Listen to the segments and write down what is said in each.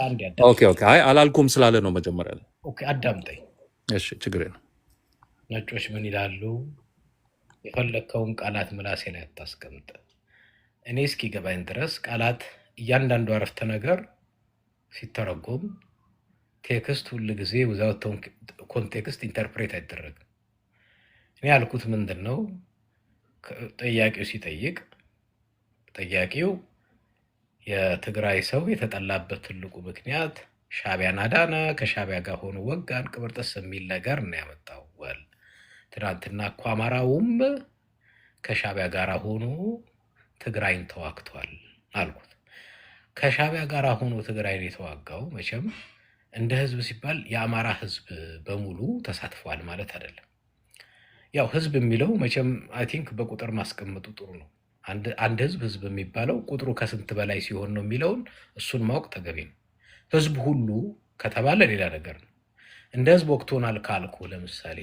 አንድ ኦኬ ኦኬ። አይ አላልኩም ስላለ ነው መጀመሪያ ላይ። ኦኬ አዳምጠኝ። እሺ ችግር የለም። ነጮች ምን ይላሉ? የፈለከውን ቃላት ምላሴ ላይ አታስቀምጥ። እኔ እስኪገባኝ ድረስ ቃላት እያንዳንዱ አረፍተ ነገር ሲተረጎም ቴክስት ሁል ጊዜ ዊዛውት ኮንቴክስት ኢንተርፕሬት አይደረግም። እኔ ያልኩት ምንድን ነው? ጠያቂው ሲጠይቅ ጠያቂው የትግራይ ሰው የተጠላበት ትልቁ ምክንያት ሻቢያን አዳነ፣ ከሻቢያ ጋር ሆኖ ወጋን፣ ቅብርጥስ የሚል ነገር ነው ያመጣው። ወል ትናንትና እኮ አማራውም ከሻቢያ ጋር ሆኖ ትግራይን ተዋግቷል አልኩት። ከሻቢያ ጋር ሆኖ ትግራይን የተዋጋው መቼም እንደ ህዝብ ሲባል የአማራ ህዝብ በሙሉ ተሳትፏል ማለት አይደለም። ያው ህዝብ የሚለው መቼም አይ ቲንክ በቁጥር ማስቀመጡ ጥሩ ነው። አንድ ህዝብ የሚባለው ቁጥሩ ከስንት በላይ ሲሆን ነው የሚለውን እሱን ማወቅ ተገቢ ነው። ህዝብ ሁሉ ከተባለ ሌላ ነገር ነው። እንደ ህዝብ ወቅቶናል ካልኩ ለምሳሌ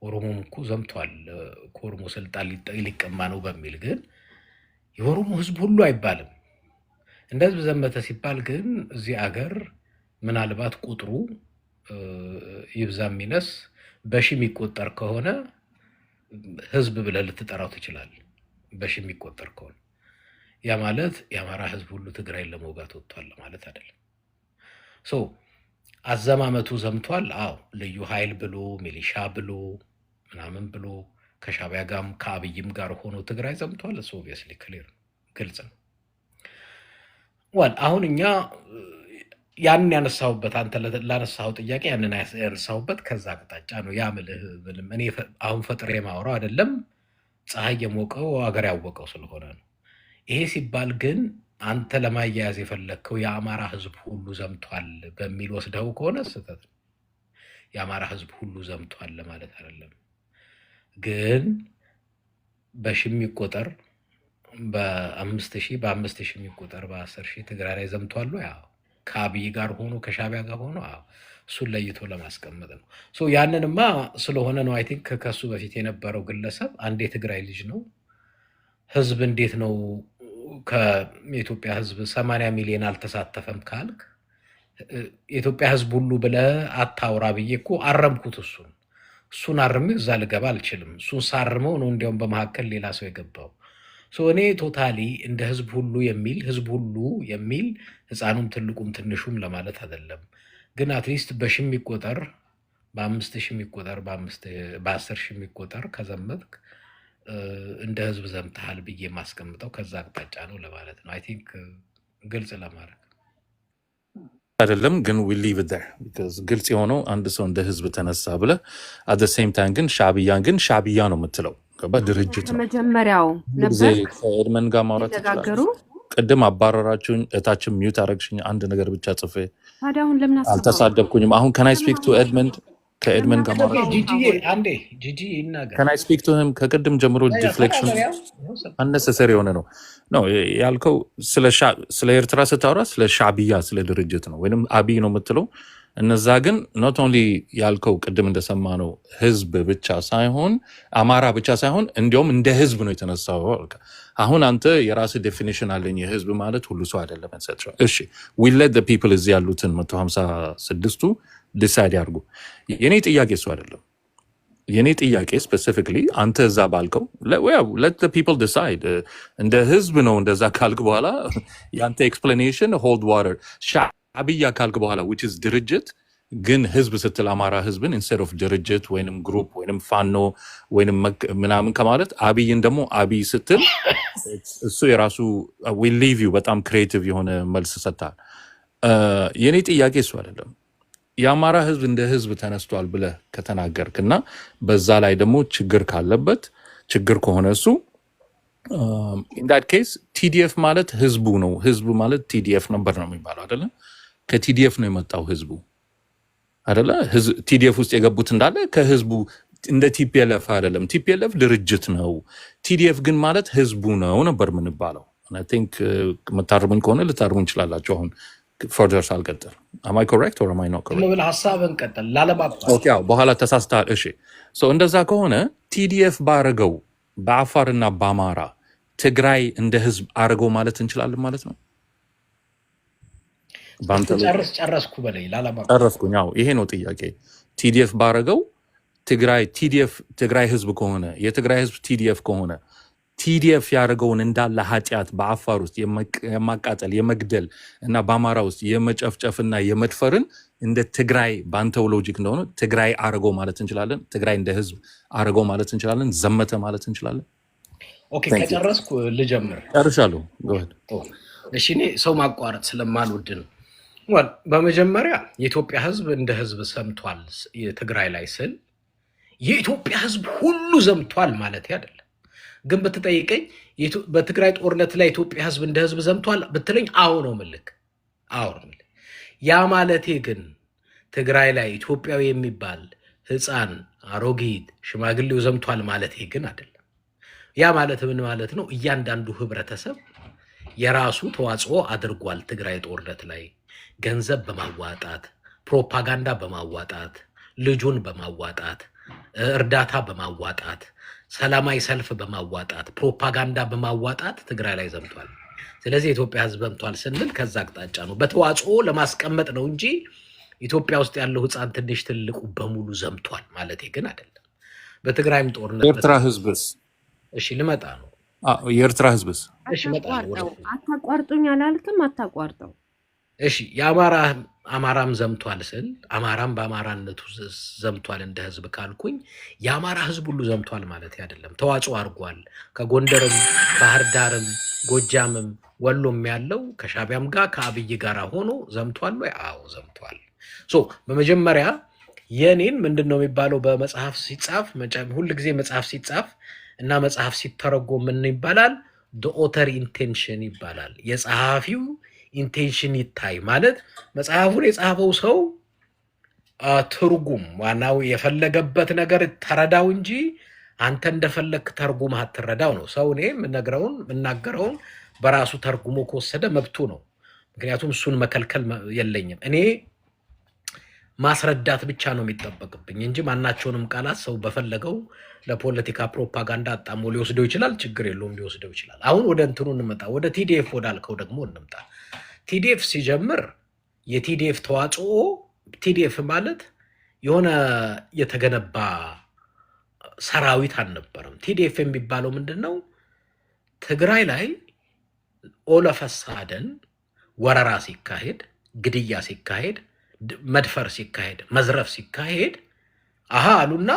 ኦሮሞም እኮ ዘምቷል ከኦሮሞ ስልጣን ሊቀማ ነው በሚል ግን የኦሮሞ ህዝብ ሁሉ አይባልም። እንደ ህዝብ ዘመተ ሲባል ግን እዚህ አገር ምናልባት ቁጥሩ ይብዛ የሚነስ በሺ የሚቆጠር ከሆነ ህዝብ ብለህ ልትጠራው ትችላለህ። በሺ የሚቆጠር ከሆነ ያ ማለት የአማራ ህዝብ ሁሉ ትግራይን ለመውጋት ወጥቷል ማለት አይደለም። አዘማመቱ ዘምቷል። አዎ ልዩ ኃይል ብሎ ሚሊሻ ብሎ ምናምን ብሎ ከሻቢያ ጋርም ከአብይም ጋር ሆኖ ትግራይ ዘምቷል። እሱ ኦብቪየስሊ ክሊር ግልጽ ነው። አሁን እኛ ያንን ያነሳሁበት አንተ ላነሳኸው ጥያቄ ያንን ያነሳሁበት ከዛ አቅጣጫ ነው። ያ ምንም እኔ አሁን ፈጥሬ የማወራው አይደለም። ፀሐይ የሞቀው አገር ያወቀው ስለሆነ ነው። ይሄ ሲባል ግን አንተ ለማያያዝ የፈለግከው የአማራ ህዝብ ሁሉ ዘምቷል በሚል ወስደው ከሆነ ስህተት ነው። የአማራ ህዝብ ሁሉ ዘምቷል ለማለት አይደለም። ግን በሺ የሚቆጠር በ5000 በ5000 የሚቆጠር በ10,000 ትግራይ ላይ ዘምቷል። ያው ከአብይ ጋር ሆኖ ከሻቢያ ጋር ሆኖ እሱን ለይቶ ለማስቀመጥ ነው። ያንንማ ስለሆነ ነው አይ ቲንክ ከሱ በፊት የነበረው ግለሰብ አንድ የትግራይ ልጅ ነው። ህዝብ እንዴት ነው ከኢትዮጵያ ህዝብ 80 ሚሊዮን አልተሳተፈም ካልክ የኢትዮጵያ ህዝብ ሁሉ ብለህ አታውራ ብዬ እኮ አረምኩት። እሱን አርሜ እዛ ልገባ አልችልም። እሱን ሳርመው ነው እንዲያውም በመካከል ሌላ ሰው የገባው። እኔ ቶታሊ እንደ ህዝብ ሁሉ የሚል ህፃኑም ትልቁም ትንሹም ለማለት አይደለም። ግን አትሊስት በሺ የሚቆጠር በ5000 የሚቆጠር በ10,000 የሚቆጠር ከዘመትክ እንደ ህዝብ ዘምተሃል ብዬ የማስቀምጠው ከዛ አቅጣጫ ነው ለማለት ነው። አይ ቲንክ ግልጽ ለማድረግ አይደለም ግን we leave it there because ግልጽ የሆነው አንድ ሰው እንደ ህዝብ ተነሳ ብለህ at the same time ግን ሻቢያ ነው የምትለው ድርጅት ነው። መጀመሪያው ነበር ከኤድመን ጋር ማውራት ተነጋገሩ። ቅድም አባረራችሁኝ፣ እታችን ሚዩት አረግሽኝ። አንድ ነገር ብቻ ጽፌ ታዲያውን ለምን አልተሳደብኩኝም። አሁን can I speak to ኤድመን ከኤድመን ጋር ማውራት ጂጂ ይናገር። can I speak to him? ከቅድም ጀምሮ ዲፍሌክሽን unnecessary የሆነ ነው ያልከው። ስለ ኤርትራ ስታወራ ስለ ሻቢያ ስለ ድርጅት ነው ወይንም አብይ ነው የምትለው። እነዛ ግን ኖት ኦንሊ ያልከው ቅድም እንደሰማ ነው ህዝብ ብቻ ሳይሆን አማራ ብቻ ሳይሆን እንዲያውም እንደ ህዝብ ነው የተነሳው። አሁን አንተ የራስ ዴፊኒሽን አለኝ። የህዝብ ማለት ሁሉ ሰው አይደለም etc። እሺ we let the people እዚህ ያሉትን 156ቱ ዲሳይድ ያርጉ። የኔ ጥያቄ እሱ አይደለም። የኔ ጥያቄ ስፔሲፊክሊ አንተ እዛ ባልከው let the people decide እንደ ህዝብ ነው እንደዛ ካልክ በኋላ ያንተ ኤክስፕላኔሽን hold water ሻቢያ ካልክ በኋላ which is ድርጅት ግን ህዝብ ስትል አማራ ህዝብን instead of ድርጅት ወይንም ግሩፕ ወይንም ፋኖ ወይንም ምናምን ከማለት አብይን ደግሞ አብይ ስትል እሱ የራሱ we leave you በጣም ክሬቲቭ የሆነ መልስ ሰጥታል። የኔ ጥያቄ እሱ አይደለም። የአማራ ህዝብ እንደ ህዝብ ተነስቷል ብለህ ከተናገርክና በዛ ላይ ደግሞ ችግር ካለበት ችግር ከሆነ እሱ in that case TDF ማለት ህዝቡ ነው። ህዝቡ ማለት TDF ነበር ነው የሚባለው አይደለ? ከቲዲኤፍ ነው የመጣው ህዝቡ አይደለ? ቲዲኤፍ ውስጥ የገቡት እንዳለ ከህዝቡ እንደ ቲፒኤልኤፍ አይደለም። ቲፒኤልኤፍ ድርጅት ነው። ቲዲኤፍ ግን ማለት ህዝቡ ነው ነበር የምንባለው። I think መታረሙኝ ከሆነ ልታርሙኝ ይችላላችሁ። አሁን further ሳልቀጥል am I correct or am I not correct? ለምን ሐሳብን ቀጥል ላለባባ ኦኬ በኋላ ተሳስተሃል። እሺ እንደዛ ከሆነ ቲዲኤፍ ባረገው በአፋርና በአማራ ትግራይ እንደ ህዝብ አረገው ማለት እንችላለን ማለት ነው። ባንተ ጨረስኩ በላይ ላላማ ጨረስኩኝ። ያው ይሄ ነው ጥያቄ። ቲዲኤፍ ባረገው ትግራይ ህዝብ ከሆነ የትግራይ ህዝብ ቲዲኤፍ ከሆነ ቲዲኤፍ ያደረገውን እንዳለ ኃጢአት በአፋር ውስጥ የማቃጠል የመግደል እና በአማራ ውስጥ የመጨፍጨፍና የመድፈርን እንደ ትግራይ ባንተው ሎጂክ እንደሆነ ትግራይ አረገው ማለት እንችላለን። ትግራይ እንደ ህዝብ አረገው ማለት እንችላለን። ዘመተ ማለት እንችላለን። ኦኬ ከጨረስኩ ልጀምር። ጨርሻለሁ። እሺ እኔ ሰው ማቋረጥ ስለማልወድ ነው። በመጀመሪያ የኢትዮጵያ ህዝብ እንደ ህዝብ ሰምቷል የትግራይ ላይ ስል የኢትዮጵያ ህዝብ ሁሉ ዘምቷል ማለት አይደለም። ግን በተጠይቀኝ በትግራይ ጦርነት ላይ ኢትዮጵያ ህዝብ እንደ ህዝብ ዘምቷል ብትለኝ አዎ ነው ምልክ አዎ ነው። ያ ማለቴ ግን ትግራይ ላይ ኢትዮጵያዊ የሚባል ህፃን፣ አሮጊት፣ ሽማግሌው ዘምቷል ማለቴ ግን አይደለም። ያ ማለት ምን ማለት ነው? እያንዳንዱ ህብረተሰብ የራሱ ተዋጽኦ አድርጓል። ትግራይ ጦርነት ላይ ገንዘብ በማዋጣት ፕሮፓጋንዳ በማዋጣት ልጁን በማዋጣት እርዳታ በማዋጣት ሰላማዊ ሰልፍ በማዋጣት ፕሮፓጋንዳ በማዋጣት ትግራይ ላይ ዘምቷል። ስለዚህ የኢትዮጵያ ህዝብ ዘምቷል ስንል ከዛ አቅጣጫ ነው በተዋጽኦ ለማስቀመጥ ነው እንጂ ኢትዮጵያ ውስጥ ያለው ህፃን ትንሽ ትልቁ በሙሉ ዘምቷል ማለት ግን አይደለም። በትግራይም ጦርነት ኤርትራ ህዝብስ? እሺ ልመጣ ነው። የኤርትራ ህዝብስ? እሺ መጣ ነው። አታቋርጡኝ አላልክም? አታቋርጠው። እሺ አማራም ዘምቷል ስል አማራም በአማራነቱ ዘምቷል እንደ ህዝብ ካልኩኝ የአማራ ህዝብ ሁሉ ዘምቷል ማለት አይደለም። ተዋጽኦ አድርጓል። ከጎንደርም ባህር ዳርም ጎጃምም ወሎም ያለው ከሻቢያም ጋር ከአብይ ጋር ሆኖ ዘምቷል ወይ? አዎ ዘምቷል። በመጀመሪያ የኔን ምንድነው የሚባለው በመጽሐፍ ሲጻፍ ሁልጊዜ መጽሐፍ ሲጻፍ እና መጽሐፍ ሲተረጎም ምን ይባላል? the author intention ይባላል። የጸሐፊው ኢንቴንሽን ይታይ ማለት መጽሐፉን የጻፈው ሰው ትርጉም ዋናው የፈለገበት ነገር ተረዳው እንጂ አንተ እንደፈለክ ተርጉም አትረዳው ነው። ሰው እኔ የምናገረውን በራሱ ተርጉሞ ከወሰደ መብቱ ነው። ምክንያቱም እሱን መከልከል የለኝም። እኔ ማስረዳት ብቻ ነው የሚጠበቅብኝ እንጂ ማናቸውንም ቃላት ሰው በፈለገው ለፖለቲካ ፕሮፓጋንዳ አጣሞ ሊወስደው ይችላል። ችግር የለውም ሊወስደው ይችላል። አሁን ወደ እንትኑ እንመጣ። ወደ ቲዲኤፍ ወዳልከው ደግሞ እንምጣ። ቲዲኤፍ ሲጀምር የቲዲኤፍ ተዋጽኦ ቲዲኤፍ ማለት የሆነ የተገነባ ሰራዊት አልነበረም። ቲዲኤፍ የሚባለው ምንድነው? ትግራይ ላይ ኦለፈሳደን ወረራ ሲካሄድ፣ ግድያ ሲካሄድ፣ መድፈር ሲካሄድ፣ መዝረፍ ሲካሄድ አሉና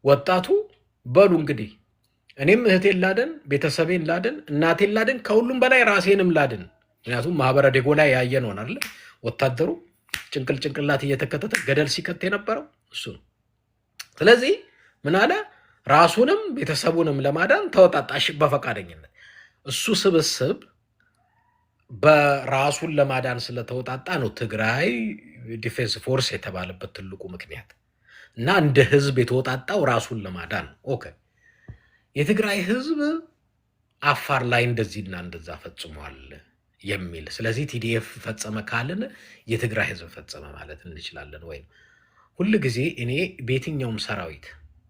ወጣቱ በሉ እንግዲህ እኔም እህቴን ላድን፣ ቤተሰቤን ላድን፣ እናቴን ላድን፣ ከሁሉም በላይ ራሴንም ላድን። ምክንያቱም ማህበረ ዴጎ ላይ ያየን ሆነ አይደል? ወታደሩ ጭንቅላት እየተከተተ ገደል ሲከት የነበረው እሱ ነው። ስለዚህ ምን አለ? ራሱንም ቤተሰቡንም ለማዳን ተወጣጣሽ በፈቃደኝነት። እሱ ስብስብ በራሱን ለማዳን ስለተወጣጣ ነው ትግራይ ዲፌንስ ፎርስ የተባለበት ትልቁ ምክንያት እና እንደ ህዝብ የተወጣጣው ራሱን ለማዳን ነው። ኦኬ የትግራይ ህዝብ አፋር ላይ እንደዚህና እንደዛ ፈጽሟል የሚል ስለዚህ ቲዲኤፍ ፈጸመ ካልን የትግራይ ህዝብ ፈጸመ ማለት እንችላለን ወይ? ሁሉ ጊዜ እኔ በየትኛውም ሰራዊት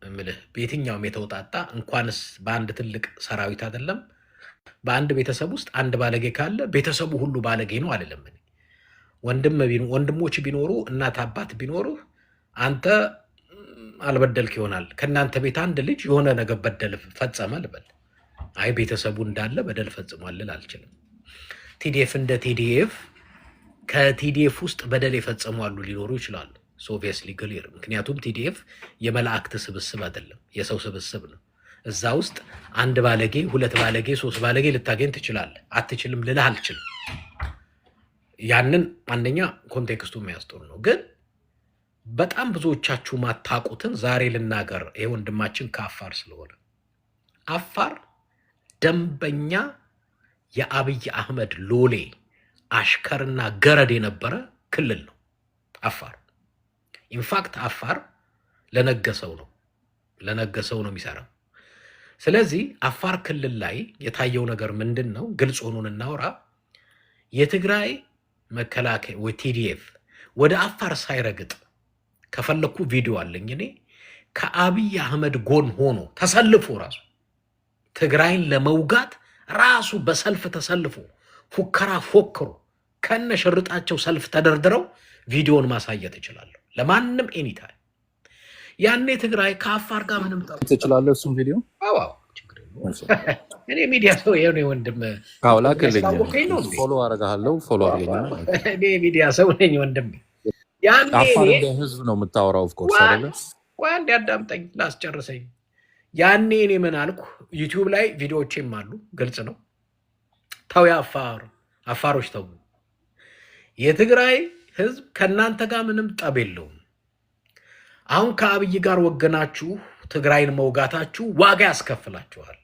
እምልህ በየትኛውም የተወጣጣ እንኳንስ በአንድ ትልቅ ሰራዊት አይደለም በአንድ ቤተሰብ ውስጥ አንድ ባለጌ ካለ ቤተሰቡ ሁሉ ባለጌ ነው አይደለም። ወንድሞች ቢኖሩ እናት አባት ቢኖሩ አንተ አልበደልክ ይሆናል። ከእናንተ ቤት አንድ ልጅ የሆነ ነገር በደል ፈጸመ ልበል፣ አይ ቤተሰቡ እንዳለ በደል ፈጽሟል ልል አልችልም። ቲዲኤፍ እንደ ቲዲኤፍ ከቲዲኤፍ ውስጥ በደል የፈጸሙ አሉ ሊኖሩ ይችላሉ። ኦብቪየስሊ ክሊር። ምክንያቱም ቲዲኤፍ የመላእክት ስብስብ አይደለም፣ የሰው ስብስብ ነው። እዛ ውስጥ አንድ ባለጌ፣ ሁለት ባለጌ፣ ሶስት ባለጌ ልታገኝ ትችላለህ። አትችልም ልልህ አልችልም። ያንን አንደኛ ኮንቴክስቱ የሚያስጦር ነው። ግን በጣም ብዙዎቻችሁ ማታቁትን ዛሬ ልናገር። ይሄ ወንድማችን ከአፋር ስለሆነ አፋር ደንበኛ የአብይ አህመድ ሎሌ አሽከርና ገረድ የነበረ ክልል ነው አፋር። ኢንፋክት አፋር ለነገሰው ነው የሚሰራው። ስለዚህ አፋር ክልል ላይ የታየው ነገር ምንድን ነው? ግልጽ ሆኖን እናውራ። የትግራይ መከላከያ ወይ ቲዲኤፍ ወደ አፋር ሳይረግጥ ከፈለኩ ቪዲዮ አለኝ እኔ ከአብይ አህመድ ጎን ሆኖ ተሰልፎ ራሱ ትግራይን ለመውጋት ራሱ በሰልፍ ተሰልፎ ፉከራ ፎክሮ ከነ ሽርጣቸው ሰልፍ ተደርድረው ቪዲዮን ማሳየት እችላለሁ ለማንም ኤኒታይም። ያኔ ትግራይ ከአፋር ጋር ምንም ትችላለህ እሱም ቪዲዮ እኔ ሚዲያ ሰው የሆነ ወንድም ላክልኝ፣ ፎሎ አረጋለሁ። ፎሎ አድርገኝ። እኔ ሚዲያ ሰው ነኝ ወንድም። ያኔ አፋር እንደ ህዝብ ነው የምታወራው። ኦፍ ኮርስ አይደለ? ቆይ አንዴ አዳምጠኝ ላስጨርሰኝ። ያኔ እኔ ምን አልኩ? ዩቲዩብ ላይ ቪዲዮዎቼም አሉ፣ ግልጽ ነው። ተው አፋሮች ተው። የትግራይ ህዝብ ከእናንተ ጋር ምንም ጠብ የለውም። አሁን ከአብይ ጋር ወገናችሁ ትግራይን መውጋታችሁ ዋጋ ያስከፍላችኋል።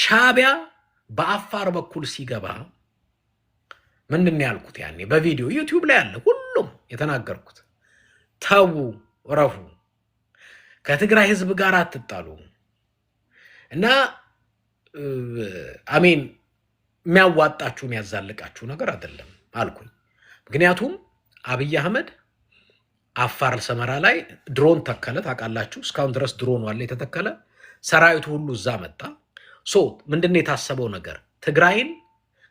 ሻዕቢያ በአፋር በኩል ሲገባ ምንድን ነው ያልኩት? ያኔ በቪዲዮ ዩቲዩብ ላይ አለ ሁሉም የተናገርኩት፣ ተው ረፉ፣ ከትግራይ ህዝብ ጋር አትጣሉ እና አሜን የሚያዋጣችሁ የሚያዛልቃችሁ ነገር አይደለም አልኩኝ። ምክንያቱም አብይ አህመድ አፋር ሰመራ ላይ ድሮን ተከለ። ታውቃላችሁ፣ እስካሁን ድረስ ድሮን ዋለ የተተከለ። ሰራዊቱ ሁሉ እዛ መጣ። ምንድን ነው የታሰበው ነገር? ትግራይን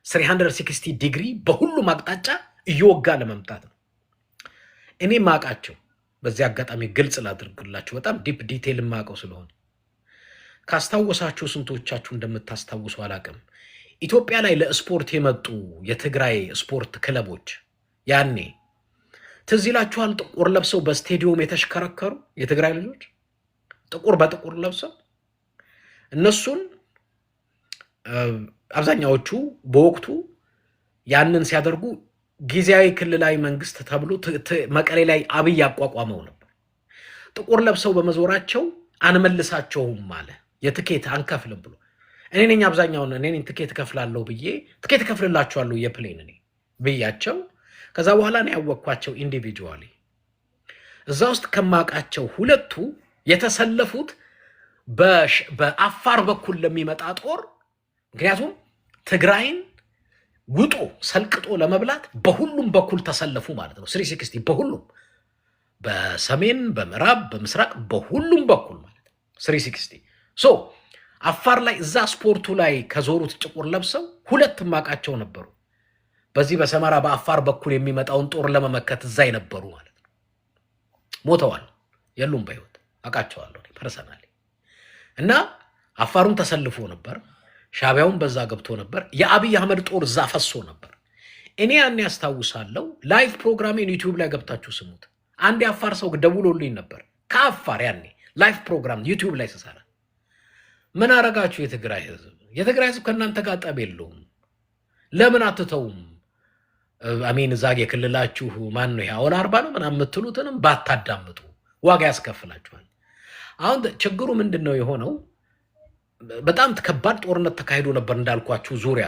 360 ዲግሪ በሁሉም አቅጣጫ እየወጋ ለመምጣት ነው። እኔ ማቃቸው በዚህ አጋጣሚ ግልጽ ላድርግላችሁ፣ በጣም ዲፕ ዲቴል ማቀው ስለሆነ ካስታወሳችሁ ስንቶቻችሁ እንደምታስታውሱ አላቅም። ኢትዮጵያ ላይ ለስፖርት የመጡ የትግራይ ስፖርት ክለቦች ያኔ ትዝ ይላችኋል? ጥቁር ለብሰው በስቴዲየም የተሽከረከሩ የትግራይ ልጆች ጥቁር በጥቁር ለብሰው እነሱን አብዛኛዎቹ በወቅቱ ያንን ሲያደርጉ ጊዜያዊ ክልላዊ መንግስት ተብሎ መቀሌ ላይ አብይ ያቋቋመው ነበር። ጥቁር ለብሰው በመዞራቸው አንመልሳቸውም አለ። የትኬት አንከፍልም ብሎ እኔ ነኝ አብዛኛውን እኔ ነኝ ትኬት ከፍላለሁ ብዬ ትኬት ከፍልላቸዋለሁ የፕሌን እኔ ብያቸው ከዛ በኋላ ነው ያወቅኳቸው ኢንዲቪጁዋሊ። እዛ ውስጥ ከማውቃቸው ሁለቱ የተሰለፉት በአፋር በኩል ለሚመጣ ጦር፣ ምክንያቱም ትግራይን ውጦ ሰልቅጦ ለመብላት በሁሉም በኩል ተሰለፉ ማለት ነው። 360 በሁሉም በሰሜን በምዕራብ በምስራቅ በሁሉም በኩል ማለት ነው 360። አፋር ላይ እዛ ስፖርቱ ላይ ከዞሩት ጥቁር ለብሰው ሁለት ማቃቸው ነበሩ። በዚህ በሰመራ በአፋር በኩል የሚመጣውን ጦር ለመመከት እዛ የነበሩ ማለት ነው። ሞተዋል፣ የሉም በህይወት አቃቸዋለሁ ፐርሰናሊ። እና አፋሩን ተሰልፎ ነበር፣ ሻዕቢያውን በዛ ገብቶ ነበር። የአብይ አህመድ ጦር እዛ ፈሶ ነበር። እኔ ያኔ ያስታውሳለሁ፣ ላይቭ ፕሮግራሜን ዩቲዩብ ላይ ገብታችሁ ስሙት። አንድ የአፋር ሰው ደውሎልኝ ነበር ከአፋር፣ ያኔ ላይቭ ፕሮግራም ዩቲዩብ ላይ ስሰራ። ምን አረጋችሁ የትግራይ ህዝብ? የትግራይ ህዝብ ከእናንተ ጋር ጠብ የለውም፣ ለምን አትተውም? አሜን እዛ የክልላችሁ ማን ነው ያውን 40 ነው ምናምን የምትሉትንም ባታዳምጡ ዋጋ ያስከፍላችኋል። አሁን ችግሩ ምንድነው የሆነው? በጣም ከባድ ጦርነት ተካሂዶ ነበር እንዳልኳችሁ ዙሪያ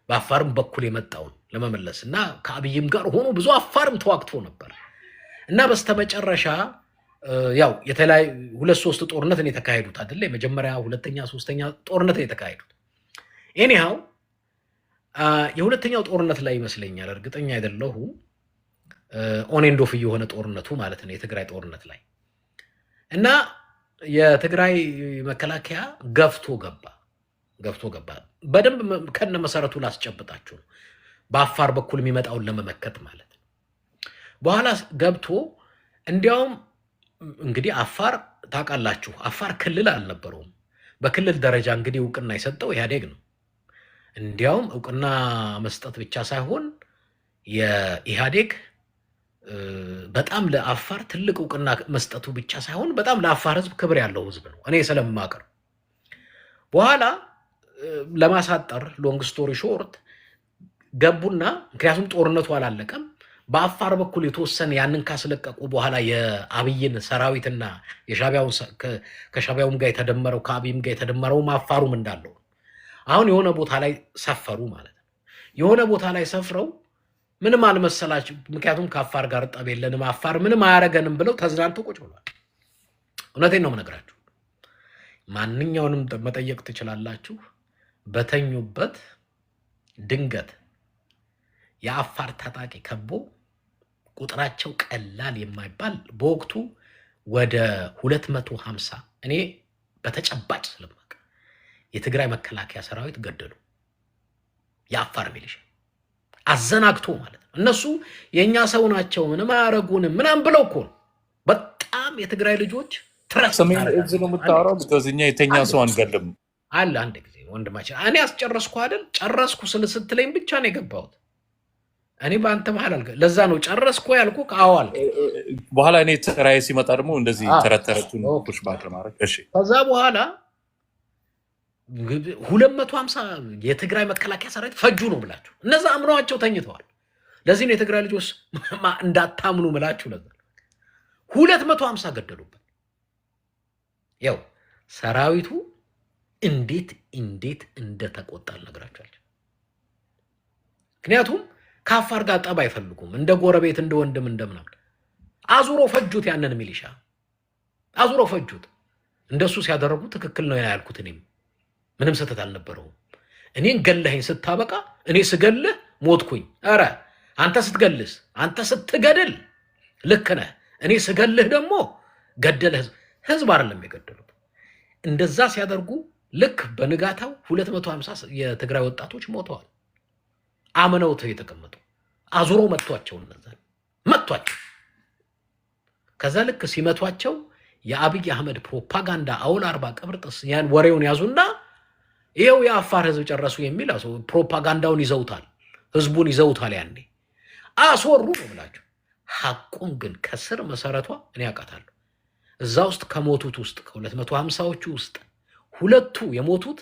በአፋርም በኩል የመጣውን ለመመለስ እና ከአብይም ጋር ሆኖ ብዙ አፋርም ተዋግቶ ነበር እና በስተመጨረሻ ያው የተለያዩ 2-3 ጦርነት ነው የተካሄዱት አይደል? የመጀመሪያ፣ ሁለተኛ፣ ሶስተኛ ጦርነት ነው የተካሄዱት። ኤኒሃው የሁለተኛው ጦርነት ላይ ይመስለኛል፣ እርግጠኛ አይደለሁም፣ ኦን ኤንድ ኦፍ የሆነ ጦርነቱ ማለት ነው የትግራይ ጦርነት ላይ እና የትግራይ መከላከያ ገፍቶ ገባ። በደንብ ከነ መሰረቱ ላስጨብጣችሁ ነው፣ በአፋር በኩል የሚመጣውን ለመመከት ማለት ነው። በኋላ ገብቶ እንዲያውም እንግዲህ አፋር ታውቃላችሁ፣ አፋር ክልል አልነበረውም። በክልል ደረጃ እንግዲህ እውቅና የሰጠው ኢህአዴግ ነው። እንዲያውም እውቅና መስጠት ብቻ ሳይሆን የኢህአዴግ በጣም ለአፋር ትልቅ እውቅና መስጠቱ ብቻ ሳይሆን በጣም ለአፋር ህዝብ ክብር ያለው ህዝብ ነው፣ እኔ ስለማቀር። በኋላ ለማሳጠር ሎንግ ስቶሪ ሾርት ገቡና፣ ምክንያቱም ጦርነቱ አላለቀም፣ በአፋር በኩል የተወሰነ ያንን ካስለቀቁ በኋላ የአብይን ሰራዊትና ከሻዕቢያውም ጋር የተደመረው ከአብይም ጋር የተደመረው አፋሩም እንዳለው አሁን የሆነ ቦታ ላይ ሰፈሩ ማለት ነው። የሆነ ቦታ ላይ ሰፍረው ምንም አልመሰላችሁ፣ ምክንያቱም ከአፋር ጋር ጠብ የለንም፣ አፋር ምንም አያረገንም ብለው ተዝናንተው ቁጭ ብሏል። እውነቴን ነው የምነግራችሁ። ማንኛውንም መጠየቅ ትችላላችሁ። በተኙበት ድንገት የአፋር ታጣቂ ከቦ ቁጥራቸው ቀላል የማይባል በወቅቱ ወደ 250 እኔ በተጨባጭ ስለማውቅ የትግራይ መከላከያ ሰራዊት ገደሉ። የአፋር ሚሊሻ አዘናግቶ ማለት ነው። እነሱ የኛ ሰው ናቸው ምንም አያረጉንም ምናም ብለው እኮ በጣም የትግራይ ልጆች ትረስ ሰሜን እዝ ነው የምታወራው። በዚህኛ የተኛ ሰው አንገልም አለ። አንድ ጊዜ ወንድማችን እኔ አስጨረስኩ አይደል ጨረስኩ ስትለኝ ብቻ ነው የገባሁት። እኔ በአንተ መሀል አልገ ለዛ ነው ጨረስኩ ያልኩ። አዋል በኋላ እኔ ተራዬ ሲመጣ ደግሞ እንደዚህ ተረተረቱን ፑሽ ባክ ለማድረግ እሺ። ከዛ በኋላ 250 የትግራይ መከላከያ ሰራዊት ፈጁ ነው ብላችሁ እነዛ አምነዋቸው ተኝተዋል። ለዚህ ነው የትግራይ ልጆች እንዳታምኑ ምላችሁ። ለዛ 250 ገደሉበት። ያው ሰራዊቱ እንዴት እንደተቆጣ አልነግራችኋለሁ። ምክንያቱም ከአፋር ጋር ጠብ አይፈልጉም። እንደ ጎረቤት እንደ ወንድም እንደምናምን አዙሮ ፈጁት። ያንን ሚሊሻ አዙሮ ፈጁት። እንደሱ ሲያደርጉ ትክክል ነው ያልኩት። እኔም ምንም ስህተት አልነበረውም። እኔን ገለኸኝ ስታበቃ እኔ ስገልህ ሞትኩኝ። ኧረ አንተ ስትገልስ አንተ ስትገድል ልክ ነህ። እኔ ስገልህ ደግሞ ገደለ ህዝብ አይደለም የገደሉት። እንደዛ ሲያደርጉ ልክ በንጋታው 250 የትግራይ ወጣቶች ሞተዋል። አምነውት የተቀመጡ አዙሮ መቷቸው። እነዛን መቷቸው። ከዛ ልክ ሲመቷቸው የአብይ አህመድ ፕሮፓጋንዳ አውል አርባ ቅብርጥስ ያን ወሬውን ያዙና ይሄው የአፋር ህዝብ ጨረሱ የሚል ፕሮፓጋንዳውን ይዘውታል። ህዝቡን ይዘውታል። ያኔ አስወሩ ነው ብላችሁ ሐቁን ግን ከስር መሰረቷ እኔ አውቃታለሁ። እዛ ውስጥ ከሞቱት ውስጥ ከ250ዎቹ ውስጥ ሁለቱ የሞቱት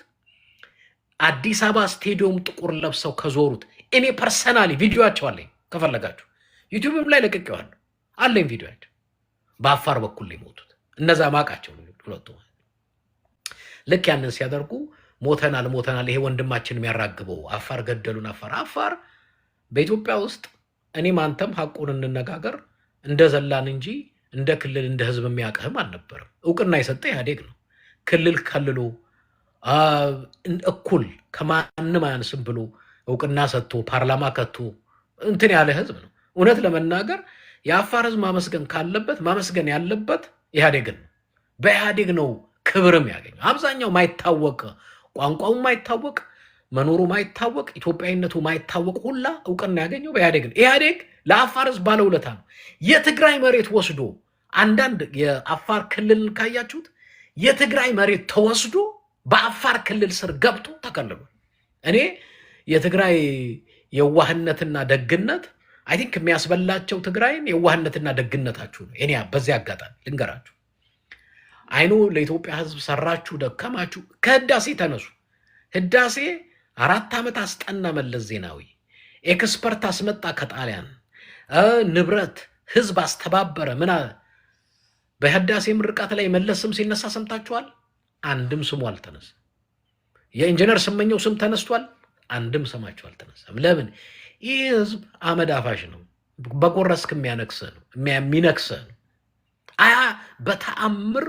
አዲስ አበባ ስቴዲየም ጥቁር ለብሰው ከዞሩት እኔ ፐርሰናሊ ቪዲዮአቸው አለኝ። ከፈለጋችሁ ዩቲዩብም ላይ ለቅቄዋለሁ አለኝ ቪዲዮአቸው። በአፋር በኩል የሞቱት እነዛ ማቃቸው ሁለቱ። ልክ ያንን ሲያደርጉ ሞተናል ይሄ ወንድማችን የሚያራግበው አፋር ገደሉን። አፋር በኢትዮጵያ ውስጥ እኔም አንተም ሐቁን እንነጋገር እንደ ዘላን እንጂ እንደ ክልል እንደ ህዝብ የሚያቀህም አልነበረም። እውቅና የሰጠ ኢህአዴግ ነው። ክልል ከልሎ እኩል ከማንም አያንስም ብሎ እውቅና ሰጥቶ ፓርላማ ከቶ እንትን ያለ ህዝብ ነው። እውነት ለመናገር የአፋር ህዝብ ማመስገን ካለበት ማመስገን ያለበት ኢህአዴግን ነው። በኢህአዴግ ነው ክብርም ያገኘው። አብዛኛው ማይታወቅ ቋንቋው ማይታወቅ መኖሩ ማይታወቅ ኢትዮጵያዊነቱ ማይታወቅ ሁላ እውቅና ያገኘው በኢህአዴግ ነው። ኢህአዴግ ለአፋር ህዝብ ባለውለታ ነው። የትግራይ መሬት ወስዶ አንዳንድ የአፋር ክልልን ካያችሁት የትግራይ መሬት ተወስዶ በአፋር ክልል ስር ገብቶ ተከልሏል። እኔ የትግራይ የዋህነትና ደግነት አይ ቲንክ የሚያስበላቸው ትግራይን የዋህነትና ደግነታችሁ ነው። እኔ በዚህ አጋጣሚ ልንገራችሁ፣ አይኑ ለኢትዮጵያ ህዝብ ሰራችሁ ደከማችሁ፣ ከህዳሴ ተነሱ። ህዳሴ 4 ዓመት አስጠና መለስ ዜናዊ፣ ኤክስፐርት አስመጣ ከጣሊያን፣ ንብረት ህዝብ አስተባበረ። ምን በህዳሴ ምርቃት ላይ መለስ ስም ሲነሳ ሰምታችኋል? አንድም ስሙ አልተነሳ። የኢንጂነር ስመኘው ስም ተነስቷል? አንድም ስማቸው አልተነሳም። ለምን? ይህ ህዝብ አመድ አፋሽ ነው። በጎረስክ የሚያነክስህ ነው የሚነክስህ ነው። በተአምር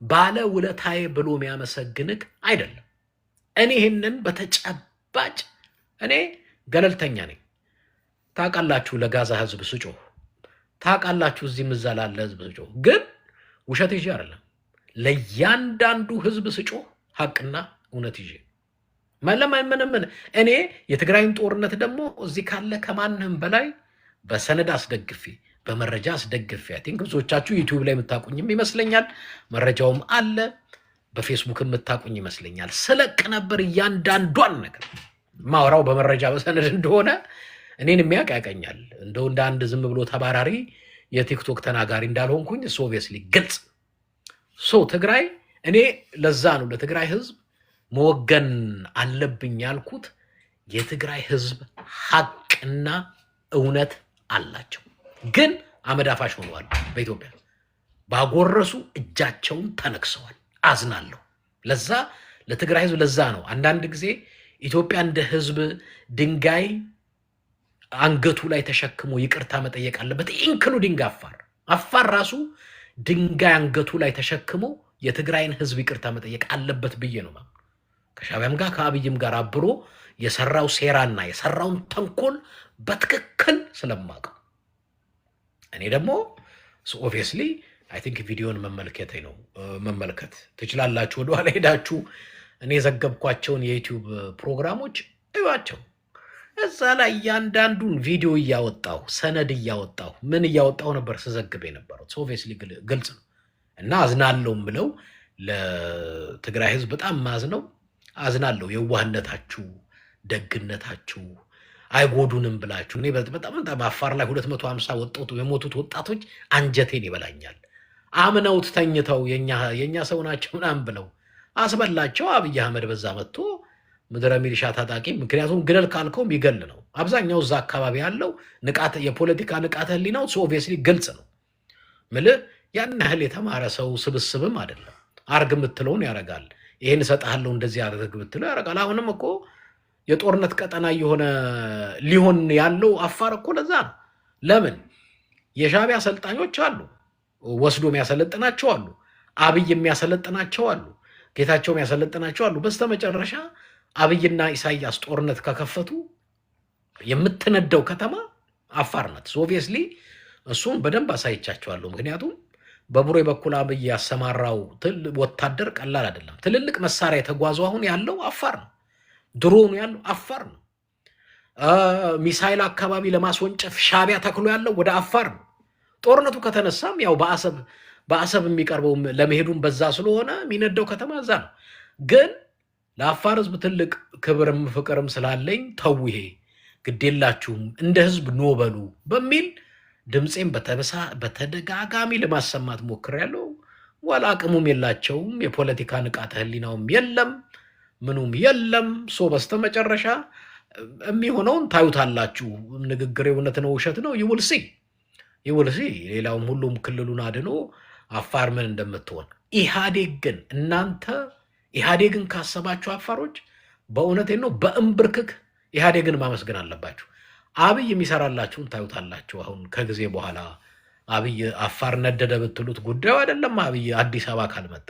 ባለ ውለታዬ ብሎ የሚያመሰግንክ አይደለም። እኔ ይህንን በተጨባጭ እኔ ገለልተኛ ነኝ። ታውቃላችሁ፣ ለጋዛ ህዝብ ስጮህ ታውቃላችሁ፣ እዚህ ምዛላለ ህዝብ ስጮህ ግን ውሸት ይዤ አይደለም። ለእያንዳንዱ ህዝብ ስጮህ ሀቅና እውነት ይዤ ምንም እኔ የትግራይን ጦርነት ደግሞ እዚህ ካለ ከማንም በላይ በሰነድ አስደግፌ በመረጃ አስደግፌ አይ ቲንክ ብዙዎቻችሁ ዩቲዩብ ላይ የምታቁኝም ይመስለኛል። መረጃውም አለ። በፌስቡክ የምታቁኝ ይመስለኛል። ስለቅ ነበር እያንዳንዷን ነገር ማወራው በመረጃ በሰነድ እንደሆነ እኔን የሚያውቅ ያውቀኛል። እንደው እንደ አንድ ዝም ብሎ ተባራሪ የቲክቶክ ተናጋሪ እንዳልሆንኩኝ ኦብቪየስሊ ግልጽ ትግራይ እኔ ለዛ ነው ለትግራይ ህዝብ መወገን አለብኝ ያልኩት። የትግራይ ህዝብ ሀቅና እውነት አላቸው፣ ግን አመዳፋሽ ሆነዋል። በኢትዮጵያ ባጎረሱ እጃቸውን ተነክሰዋል። አዝናለሁ። ለዛ ለትግራይ ህዝብ ለዛ ነው አንዳንድ ጊዜ ኢትዮጵያ እንደ ህዝብ ድንጋይ አንገቱ ላይ ተሸክሞ ይቅርታ መጠየቅ አለበት። ኢንክሉዲንግ አፋር ራሱ ድንጋይ አንገቱ ላይ ተሸክሞ የትግራይን ህዝብ ይቅርታ መጠየቅ አለበት ብዬ ነው። ከሻዕቢያም ጋር ከአብይም ጋር አብሮ የሰራው ሴራና የሰራውን ተንኮል በትክክል ስለማውቀው እኔ ደግሞ ኦብቪየስሊ አይ ቲንክ ቪዲዮን መመልከት ትችላላችሁ። ወደኋላ ሄዳችሁ እኔ የዘገብኳቸውን የዩቲዩብ ፕሮግራሞች እዩዋቸው። እዛ ላይ እያንዳንዱን ቪዲዮ እያወጣሁ ሰነድ እያወጣሁ ምን እያወጣሁ ነበር ስዘግብ የነበረው። ኦብቪየስሊ ግልጽ ነው እና አዝናለሁ ብለው ለትግራይ ህዝብ በጣም ማዝነው አዝናለሁ። የዋህነታችሁ ደግነታችሁ አይጎዱንም ብላችሁ እኔ በጣም አፋር ላይ 250 ወጣቱ የሞቱት ወጣቶች አንጀቴን ይበላኛል። አምነውት ተኝተው የኛ ሰው ናቸው ምናምን ብለው አስበላቸው። አብይ አህመድ በዛ መጥቶ ምድረ ሚሊሻ ታጣቂ፣ ምክንያቱም ግደል ካልከው የሚገል ነው። አብዛኛው እዛ አካባቢ ያለው የፖለቲካ ንቃተ ህሊናው ኦብቪየስሊ ግልጽ ነው። ምልህ ያን ያህል የተማረ ሰው ስብስብም አይደለም። አርግ የምትለውን ያደርጋል። ይሄን እሰጥሃለሁ እንደዚህ አድርግ ብትለው ያደርጋል። አሁንም እኮ የጦርነት ቀጠና የሆነ ሊሆን ያለው አፋር እኮ ለዛ ነው። ለምን የሻዕቢያ አሰልጣኞች አሉ፣ ወስዶ የሚያሰለጥናቸው አሉ፣ አብይ የሚያሰለጥናቸው አሉ፣ ጌታቸው የሚያሰለጥናቸው አሉ። በስተመጨረሻ አብይና ኢሳያስ ጦርነት ከከፈቱ የምትነደው ከተማ አፋር ናት። ኦብቪየስሊ እሱን በደንብ አሳይቻቸዋለሁ። ምክንያቱም በቡሬ በኩል አብይ ያሰማራው ወታደር ቀላል አይደለም። ትልልቅ መሳሪያ የተጓዙ አሁን ያለው አፋር ነው። ድሮኑ ያለው አፋር ነው። ሚሳይል አካባቢ ለማስወንጨፍ ሻዕቢያ ተክሎ ያለው ወደ አፋር ነው። ጦርነቱ ከተነሳም ያው በአሰብ የሚቀርበው ለመሄዱም በዛ ስለሆነ የሚነደው ከተማ እዛ ነው። ግን ለአፋር ህዝብ ትልቅ ክብርም ፍቅርም ስላለኝ ተው ይሄ ግዴላችሁም እንደ ህዝብ ኖበሉ በሚል ድምፄም በተደጋጋሚ ለማሰማት ሞክሬያለሁ። ዋላ አቅሙም የላቸውም፣ የፖለቲካ ንቃተ ህሊናውም የለም፣ ምኑም የለም። በስተመጨረሻ የሚሆነውን ታዩታላችሁ። ንግግር እውነት ነው ውሸት ነው ይውልሲ። ሌላውም ሁሉም ክልሉን አድኖ አፋር ምን እንደምትሆን ኢህአዴግ ግን እናንተ ኢህአዴግን ካሰባችሁ አፋሮች በእውነቴ ነው በእምብርክክ ኢህአዴግን ማመስገን አለባችሁ። አብይ የሚሰራላችሁን ታዩታላችሁ። አሁን ከጊዜ በኋላ አብይ አፋር ነደደ ብትሉት ጉዳዩ አይደለም። አብይ አዲስ አበባ ካልመጣ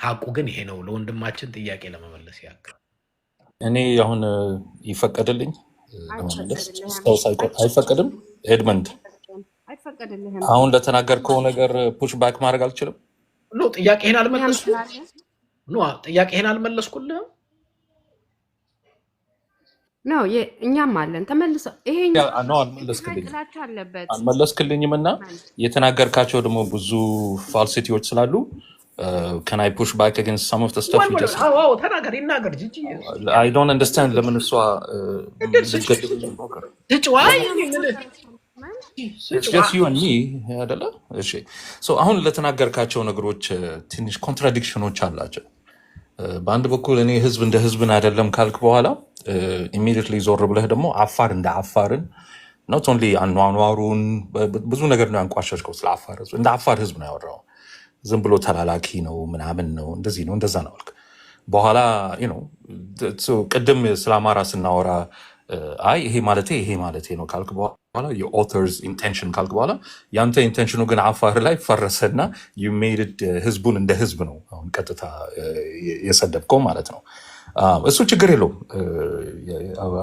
ሀቁ ግን ይሄ ነው። ለወንድማችን ጥያቄ ለመመለስ ያክል እኔ አሁን ይፈቀድልኝ ለመመለስ አይፈቀድም? ኤድመንድ አሁን ለተናገርከው ነገር ፑሽ ባክ ማድረግ አልችልም? ጥያቄህን አልመለስኩልህም። ነው እኛም አለን ተመልሰው ይሄኛው አልመለስክልኝም እና የተናገርካቸው ደግሞ ብዙ ፋልሲቲዎች ስላሉ can I push back against some of the stuff you just said? ተናገር ይናገር ጂጂ I don't understand ለምን እሷ It's just you and me አይደለ? እሺ አሁን ለተናገርካቸው ነገሮች ትንሽ ኮንትራዲክሽኖች አላቸው። በአንድ በኩል እኔ ህዝብ እንደ ህዝብን አይደለም ካልክ በኋላ ኢሚዲየትሊ ዞር ብለህ ደግሞ አፋር እንደ አፋርን ኖት ኦንሊ አኗኗሩን ብዙ ነገር ነው ያንቋሸሽከው። ስለ አፋር ህዝብ እንደ አፋር ህዝብ ነው ያወራው። ዝም ብሎ ተላላኪ ነው ምናምን ነው እንደዚህ ነው እንደዛ ነው አልክ። በኋላ ቅድም ስለ አማራ ስናወራ አይ ይሄ ማለቴ ነው ካልክ በኋላ የኦተርስ ኢንቴንሽን ካልክ በኋላ ያንተ ኢንቴንሽኑ ግን አፋር ላይ ፈረሰና you made it ህዝቡን እንደ ህዝብ ነው አሁን ቀጥታ የሰደብከው ማለት ነው። እሱ ችግር የለውም።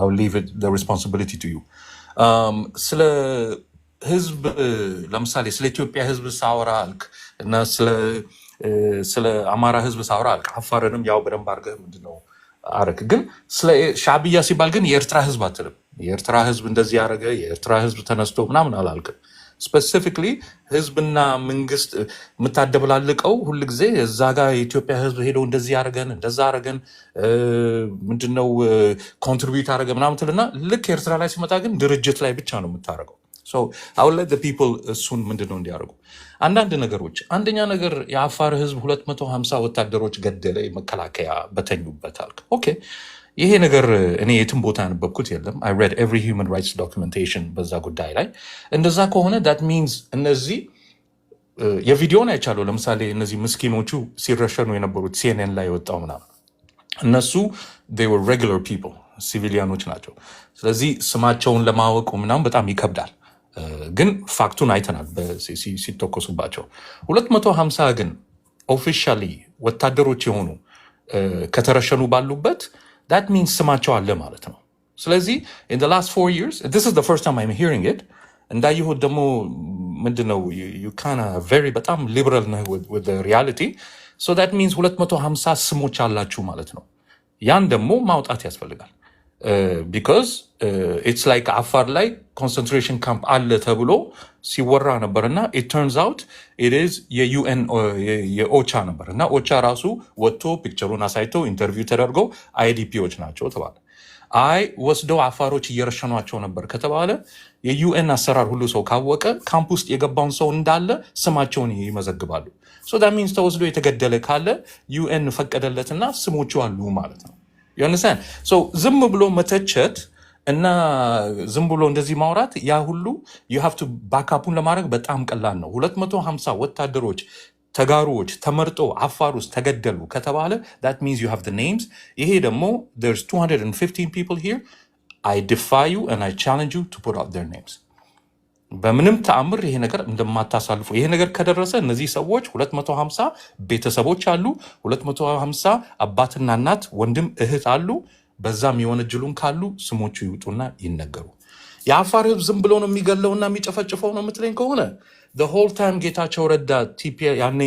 I'll leave it the responsibility to you. ስለ ህዝብ ለምሳሌ ስለ ኢትዮጵያ ህዝብ ሳወራ አልክ እና ስለ አማራ ህዝብ ሳወራ አልክ። አፋርንም ያው በደንብ አድርገህ ምንድነው አረክ። ግን ስለ ሻዕቢያ ሲባል ግን የኤርትራ ህዝብ አትልም። የኤርትራ ህዝብ እንደዚህ ያደረገ የኤርትራ ህዝብ ተነስቶ ምናምን አላልክም። ስፔሲፊክሊ ህዝብና መንግስት የምታደበላልቀው ሁልጊዜ እዛ ጋር የኢትዮጵያ ህዝብ ሄደው እንደዚህ ያደረገን እንደዛ አረገን ምንድነው ኮንትሪቢዩት አደረገ ምናምን ትልና ልክ ኤርትራ ላይ ሲመጣ ግን ድርጅት ላይ ብቻ ነው የምታደርገው። I will let the people እሱን ምንድነው እንዲያደርጉ አንዳንድ ነገሮች። አንደኛ ነገር የአፋር ህዝብ 250 ወታደሮች ገደለ መከላከያ በተኙበት አልክ። ኦኬ ይሄ ነገር እኔ የትም ቦታ ያነበብኩት የለም። I read every human rights documentation በዛ ጉዳይ ላይ። እንደዛ ከሆነ that means እነዚህ የቪዲዮን አይቻለሁ። ለምሳሌ እነዚህ ምስኪኖቹ ሲረሸኑ የነበሩት CNN ላይ የወጣው ምናምን እነሱ they were regular people ሲቪሊያኖች ናቸው። ስለዚህ ስማቸውን ለማወቁ ምናምን በጣም ይከብዳል። ግን ፋክቱን አይተናል ሲተኮሱባቸው 250 ግን ኦፊሻሊ ወታደሮች የሆኑ ከተረሸኑ ባሉበት that means ስማቸው አለ ማለት ነው። ስለዚህ in the last 4 years this is the first time I'm hearing it እንዳየሁት ደግሞ ምንድነው you kind of very በጣም liberal ነህ with the reality so that means 250 ስሞች አላችሁ ማለት ነው። ያን ደግሞ ማውጣት ያስፈልጋል። ቢኮዝ ኢትስ ላይክ አፋር ላይ ኮንሰንትሬሽን ካምፕ አለ ተብሎ ሲወራ ነበር እና ኢት ተርንስ አውት ኢዝ የዩኤን የኦቻ ነበር እና ኦቻ ራሱ ወጥቶ ፒክቸሩን አሳይቶ ኢንተርቪው ተደርገው አይዲፒዎች ናቸው ተባለ። አይ ወስደው አፋሮች እየረሸኗቸው ነበር ከተባለ የዩኤን አሰራር ሁሉ ሰው ካወቀ ካምፕ ውስጥ የገባውን ሰው እንዳለ ስማቸውን ይመዘግባሉ። ሶ ዳት ሚንስ ተወስዶ የተገደለ ካለ ዩኤን ፈቀደለትና ስሞቹ አሉ ማለት ነው። ዩንደርስታንድ? ሶ ዝም ብሎ መተቸት እና ዝም ብሎ እንደዚህ ማውራት ያ ሁሉ ዩ ሃቭ ቱ ባካፑን ለማድረግ በጣም ቀላል ነው። 250 ወታደሮች ተጋሩዎች ተመርጦ አፋር ውስጥ ተገደሉ ከተባለ that means you have the names። ይሄ ደግሞ there's 215 people here. I defy you and I challenge you to put out their names። በምንም ተአምር ይሄ ነገር እንደማታሳልፉ። ይሄ ነገር ከደረሰ እነዚህ ሰዎች 250 ቤተሰቦች አሉ፣ 250 አባትና እናት ወንድም እህት አሉ። በዛም የወነጀሉን ካሉ ስሞቹ ይውጡና ይነገሩ። የአፋር ህዝብ ዝም ብሎ ነው የሚገለውና የሚጨፈጭፈው ነው የምትለኝ ከሆነ the whole time ጌታቸው ረዳ ያኔ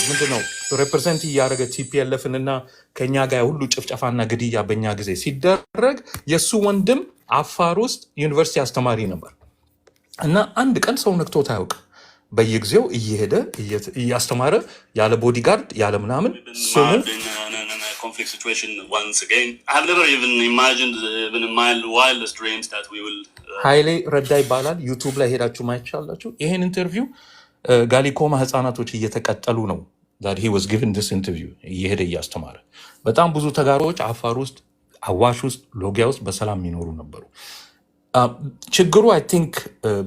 ምንድነው ሪፕሬዘንት እያደረገ ቲፒኤልኤፍንና ከኛ ጋር ሁሉ ጭፍጨፋና ግድያ በእኛ ጊዜ ሲደረግ የእሱ ወንድም አፋር ውስጥ ዩኒቨርሲቲ አስተማሪ ነበር እና አንድ ቀን ሰው ነክቶት አያውቅም። በየጊዜው እየሄደ እያስተማረ ያለ ቦዲጋርድ ያለ ምናምን ስሙ conflict situation once again. I have never even imagined even in my wildest dreams that we will ኃይሌ ረዳ ይባላል። ዩቲዩብ ላይ ሄዳችሁ ማየት ትችላላችሁ። ይሄን ኢንተርቪው ጋሊኮማ ህፃናቶች እየተቀጠሉ ነው that he was given this interview እየሄደ እያስተማረ። በጣም ብዙ ተጋሮች አፋር ውስጥ አዋሽ ውስጥ ሎጊያ ውስጥ በሰላም የሚኖሩ ነበሩ። ችግሩ አይ ቲንክ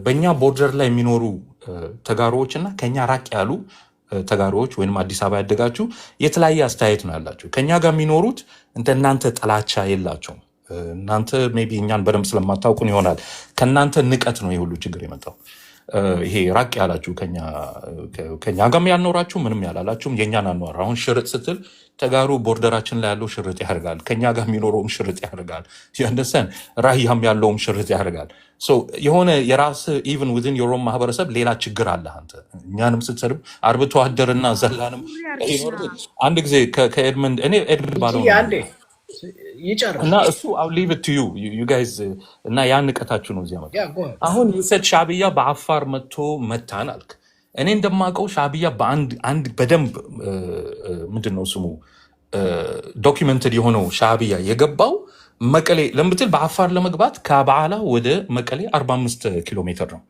በእኛ ቦርደር ላይ የሚኖሩ ተጋሮዎች እና ከኛ ራቅ ያሉ ተጋሮዎች ወይም አዲስ አበባ ያደጋችሁ የተለያየ አስተያየት ነው ያላችሁ። ከኛ ጋር የሚኖሩት እናንተ ጥላቻ የላቸውም። እናንተ ሜቢ እኛን በደንብ ስለማታውቁን ይሆናል ከእናንተ ንቀት ነው የሁሉ ችግር የመጣው። ይሄ ራቅ ያላችሁ ከኛ ጋርም ያልኖራችሁ ምንም ያላላችሁም የእኛን አኗር አሁን ሽርጥ ስትል ተጋሩ ቦርደራችን ላይ ያለው ሽርጥ ያደርጋል። ከኛ ጋር የሚኖረውም ሽርጥ ያደርጋል። ያንደሰን ራህያም ያለውም ሽርጥ ያደርጋል። የሆነ የራስ ኢቨን ዊዝን የሮም ማህበረሰብ ሌላ ችግር አለ። አንተ እኛንም ስትሰድብ አርብቶ አደርና ዘላንም አንድ ጊዜ ከኤድመንድ እኔ ኤድመንድ ባለው እና እሱ አው ሊቭ ኢት ቱ ዩ ጋይዝ እና ያን ንቀታችሁ ነው እዚያ መጣ። አሁን ይሰድ ሻዕቢያ በአፋር መጥቶ መታን አልክ። እኔ እንደማውቀው ሻዕቢያ በአንድ በደንብ ምንድነው ስሙ ዶኪመንትድ የሆነው ሻዕቢያ የገባው መቀሌ ለምትል በአፋር ለመግባት ከበዓላ ወደ መቀሌ 45 ኪሎ ሜትር ነው።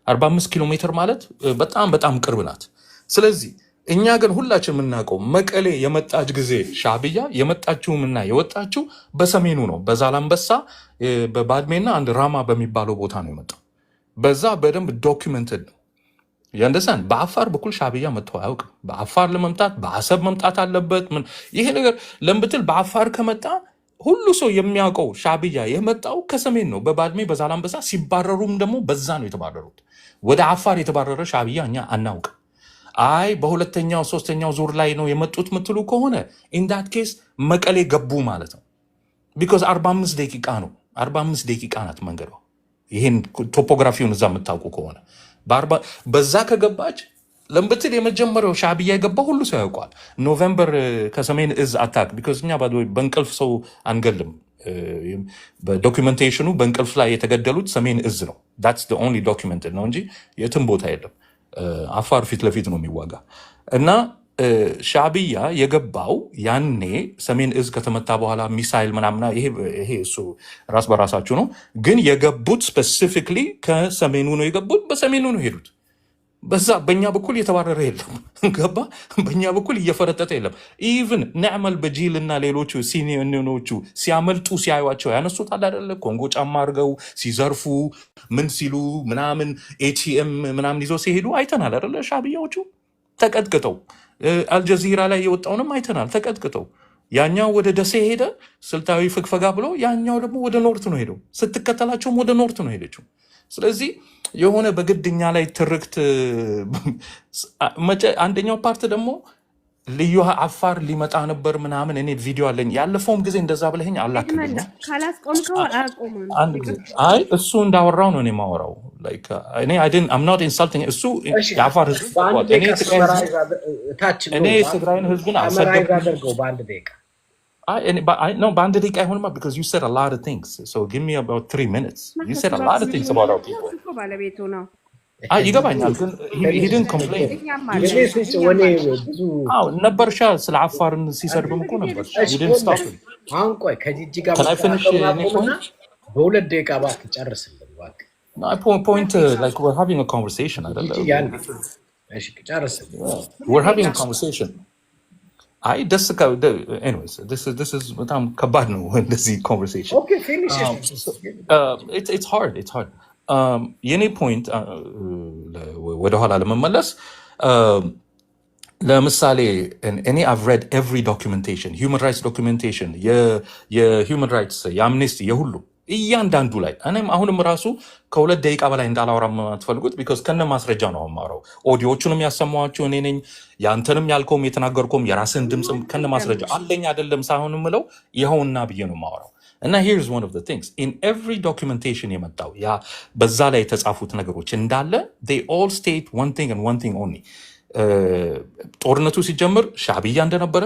45 ኪሎ ሜትር ማለት በጣም በጣም ቅርብ ናት። ስለዚህ እኛ ግን ሁላችን የምናውቀው መቀሌ የመጣች ጊዜ ሻዕቢያ የመጣችውምና የወጣችው በሰሜኑ ነው። በዛላምበሳ በባድሜና አንድ ራማ በሚባለው ቦታ ነው የመጣው። በዛ በደንብ ዶኪመንትድ ነው። ያንደሳን በአፋር በኩል ሻዕቢያ መጥቶ አያውቅም። በአፋር ለመምጣት በአሰብ መምጣት አለበት። ይሄ ነገር ለምትል በአፋር ከመጣ ሁሉ ሰው የሚያውቀው ሻዕቢያ የመጣው ከሰሜን ነው። በባድሜ በዛላምበሳ ሲባረሩም ደግሞ በዛ ነው የተባረሩት። ወደ አፋር የተባረረ ሻዕቢያ እኛ አናውቅም። አይ በሁለተኛው ሶስተኛው ዙር ላይ ነው የመጡት ምትሉ ከሆነ ኢንዳት ኬስ መቀሌ ገቡ ማለት ነው። ቢኮዝ 45 ደቂቃ ነው 45 ደቂቃ ናት መንገዷ። ይህን ቶፖግራፊውን እዛ የምታውቁ ከሆነ በዛ ከገባች ለምብትል የመጀመሪያው ሻዕቢያ የገባ ሁሉ ሰው ያውቋል። ኖቬምበር ከሰሜን እዝ አታክ ቢኮዝ እኛ በእንቅልፍ ሰው አንገልም። በዶኪመንቴሽኑ በእንቅልፍ ላይ የተገደሉት ሰሜን እዝ ነው። ዳትስ ዘ ኦንሊ ዶኪመንትድ ነው እንጂ የትም ቦታ የለም። አፋር ፊት ለፊት ነው የሚዋጋ እና ሻዕቢያ የገባው ያኔ ሰሜን እዝ ከተመታ በኋላ ሚሳይል ምናምና ይሄ እሱ ራስ በራሳችሁ ነው። ግን የገቡት ስፔሲፊክሊ ከሰሜኑ ነው የገቡት። በሰሜኑ ነው ሄዱት። በዛ በእኛ በኩል የተባረረ የለም። ገባ በእኛ በኩል እየፈረጠጠ የለም። ኢቭን ነዕመል በጂል እና ሌሎቹ ሲኒዮኖቹ ሲያመልጡ ሲያዩቸው ያነሱት አላደለ ኮንጎ ጫማ አድርገው ሲዘርፉ ምን ሲሉ ምናምን ኤቲኤም ምናምን ይዞ ሲሄዱ አይተናል አደለ። ሻዕቢያዎቹ ተቀጥቅጠው አልጀዚራ ላይ የወጣውንም አይተናል ተቀጥቅጠው። ያኛው ወደ ደሴ ሄደ ስልታዊ ፍግፈጋ ብሎ፣ ያኛው ደግሞ ወደ ኖርት ነው ሄደው። ስትከተላቸውም ወደ ኖርት ነው ሄደችው። ስለዚህ የሆነ በግድኛ ላይ ትርክት አንደኛው ፓርት ደግሞ ልዩ አፋር ሊመጣ ነበር ምናምን። እኔ ቪዲዮ አለኝ ያለፈውም ጊዜ እንደዛ ብለኸኝ አላክልኝ። አይ እሱ እንዳወራው ነው እኔ ማወራው። እኔ I'm not insulting እሱ የአፋር ህዝብ እኔ ትግራይን ህዝብን አልሰደብኩም። No, በአንድ ደቂቃ አይሆንማ, because you said a lot of things. So give me about 3 minutes. You said a lot of things about our people. ባለቤቱ ነው ይገባኛል, ግን he didn't complain. ነበርሻ ስለ አፋርን ሲሰድብም እኮ ነበርሻ. You didn't stop him. አሁን ቆይ ከጂጂ ጋር Can I finish any point? በሁለት ደቂቃ እባክህ ጨርስልን እባክህ። No, point like we're having a conversation. I don't know. እሺ ጨርስልን. We're having a conversation. Anyways, this is በጣም ከባድ ነው እንደዚህ conversation. Okay, finish it. It's hard. የኔ point ወደኋላ ለመመለስ ለምሳሌ እኔ I've read every documentation, human rights documentation, የhuman rights, የአምነስቲ የሁሉ እያንዳንዱ ላይ እኔም አሁንም ራሱ ከሁለት ደቂቃ በላይ እንዳላወራ የምትፈልጉት because ከነ ማስረጃ ነው የማወራው። ኦዲዮቹንም ያሰማኋችሁ እኔ ነኝ፣ ያንተንም ያልከውም የተናገርከውም የራስን ድምጽም ከነ ማስረጃ አለኝ አይደለም ሳይሆን የምለው ይኸውና ብዬ ነው የማወራው። እና here's one of the things in every documentation የመጣው ያ በዛ ላይ የተጻፉት ነገሮች እንዳለ they all state one thing and one thing only. ጦርነቱ ሲጀምር ሻዕቢያ እንደነበረ፣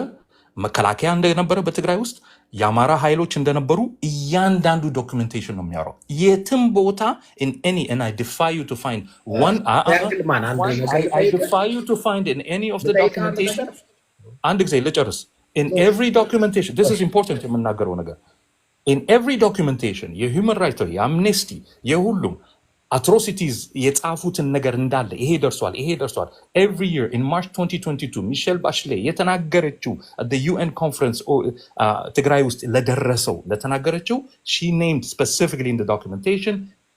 መከላከያ እንደነበረ በትግራይ ውስጥ የአማራ ኃይሎች እንደነበሩ እያንዳንዱ ዶክመንቴሽን ነው የሚያወራው። የትም ቦታ in any, and I defy you to find one, I defy you to find in any of the documentation. አንድ ጊዜ ልጨርስ. In every documentation, this is important የምናገረው ነገር, in every documentation የhuman rights የአምነስቲ የሁሉም atrocities የጻፉትን ነገር እንዳለ ይሄ ደርሷል every year in March 2022 ሚሼል ባሽሌ የተናገረችው at the UN conference ትግራይ ውስጥ ለደረሰው ለተናገረችው she named specifically in the documentation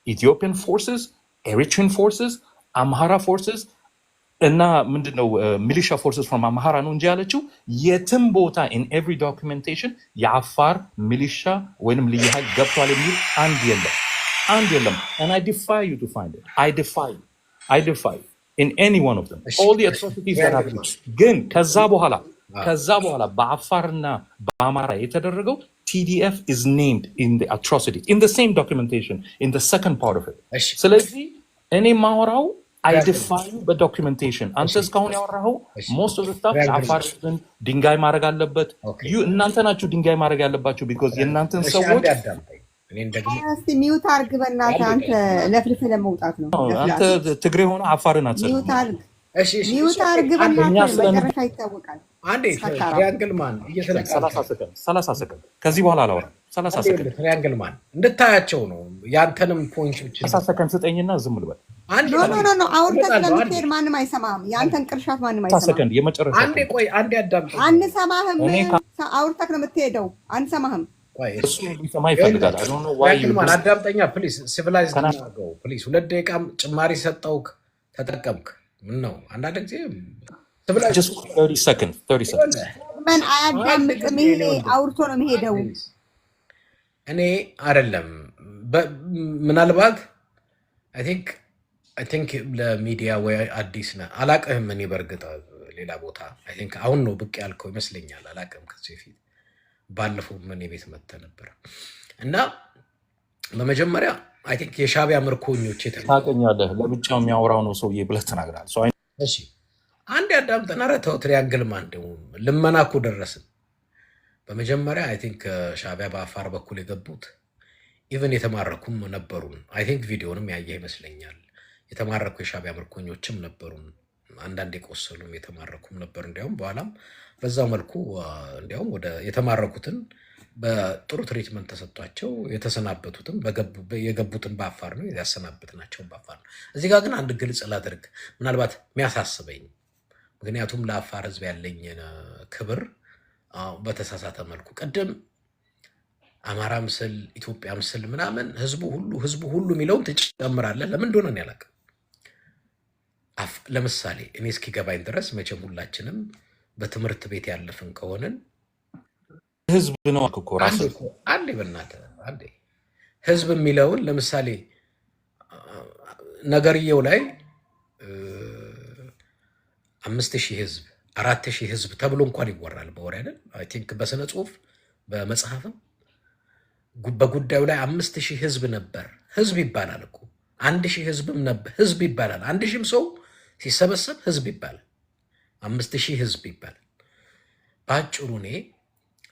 Ethiopian forces, Eritrean forces, Amhara forces እና ምንድነው militia forces from Amhara ነው እንጂ ያለችው የትም ቦታ in every documentation የአፋር militia ወይንም ልዩ ኃይል ገብቷል የሚል አንድ የለም. And I defy you to find it. I defy you in any one of them. All the atrocities that happened. ግን ከዛ በኋላ በአፋርና በአማራ የተደረገው TDF is named in the atrocities in the same documentation in the second part of it. ስለዚህ እኔ ማወራው I defy you the documentation. አንተ እስካሁን ያወራኸው most of the stuff አፋርን ድንጋይ ማድረግ አለበት. እናንተ ናችሁ ድንጋይ ማድረግ ያለባችሁ because የእናንተን ሰዎች ሚውት አርግ በእናትህ አንተ ለፍልፍ ለመውጣት ነው። አንተ ትግሬ ሆነ አፋርን አትሰጥ። ሚውት አርግ በእናትህ መጨረሻ ይታወቃል። አንዴ ትሪያንግልማን እየተለቀቀ 30 ሰከንድ ከዚህ በኋላ አላወራም። 30 ሰከንድ ትሪያንግልማን እንድታያቸው ነው። ያንተንም ፖይንቶች 30 ሰከንድ ስጠኝና ዝም ልበል። ኖ አውርተህ ስለምትሄድ ማንም አይሰማህም። ያንተን ቅርሻት ማንም አይሰማህም። 30 ሰከንድ የመጨረሻ አንዴ ቆይ አንዴ አዳምጥ። አንሰማህም። አውርተህ ነው የምትሄደው። አንሰማህም። እሱ ሊሰማ ይፈልጋል። I don't know why you አዳምጠኛ ፕሊዝ። ሲቪላይዝ ነው ፕሊዝ። 2 ደቂቃም ጭማሪ ሰጠውክ ተጠቀምክ። ምን ነው አንዳንድ ጊዜ ሲቪላይዝ just 30 seconds ምን አያዳምጥም። ይሄ አውርቶ ነው የሚሄደው። እኔ አይደለም ምናልባት I think ለሚዲያ ወይ አዲስ ነህ አላቅህም። እኔ በርግጥ ሌላ ቦታ I think አሁን ነው ብቅ ያልከው ይመስለኛል። አላቅህም ከዚህ በፊት ባለፈው ምን ቤት መጥተህ ነበር እና በመጀመሪያ I think የሻዕቢያ ምርኮኞች ታውቀኛለህ ለብቻው የሚያወራው ነው ሰውዬ ብለህ ተናግራለህ። እሺ አንድ ያዳምጠን። ኧረ ተው ትሪያንግልማን ደግሞ ልመናኩ ደረስን። በመጀመሪያ I think ሻዕቢያ በአፋር በኩል የገቡት ኢቨን የተማረኩም ነበሩን። I think ቪዲዮንም ያየህ ይመስለኛል። የተማረኩ የሻዕቢያ ምርኮኞችም ነበሩን። አንዳንድ የቆሰሉም የተማረኩም ነበር። እንዲያውም በኋላም በዛው መልኩ እንዲያውም ወደ የተማረኩትን በጥሩ ትሪትመንት ተሰጥቷቸው የተሰናበቱትን የገቡትን በአፋር ነው ያሰናበትናቸው በአፋር ነው። እዚህ ጋር ግን አንድ ግልጽ ላድርግ ምናልባት የሚያሳስበኝ ምክንያቱም ለአፋር ሕዝብ ያለኝ ክብር በተሳሳተ መልኩ ቅድም አማራ ምስል ኢትዮጵያ ምስል ምናምን ህዝቡ ሁሉ የሚለውን ትጨምራለህ። ለምን እንደሆነ ነው ያላቀ ለምሳሌ እኔ እስኪገባኝ ድረስ መቼም ሁላችንም በትምህርት ቤት ያለፍን ከሆነን ህዝብ ነው እኮ ራሱ አንዴ በእናትህ አንዴ ህዝብ የሚለውን ለምሳሌ ነገርየው ላይ 5000 ህዝብ 4000 ህዝብ ተብሎ እንኳን ይወራል በወሬ አይደል? አይ ቲንክ በስነ ጽሁፍ በመጽሐፍም በጉዳዩ ላይ 5000 ህዝብ ነበር። ህዝብ ይባላል እኮ 1000 ህዝብም ነበር ህዝብ ይባላል። 1000ም ሰው ሲሰበሰብ ህዝብ ይባላል። 5000 ህዝብ ይባላል። ባጭሩ እኔ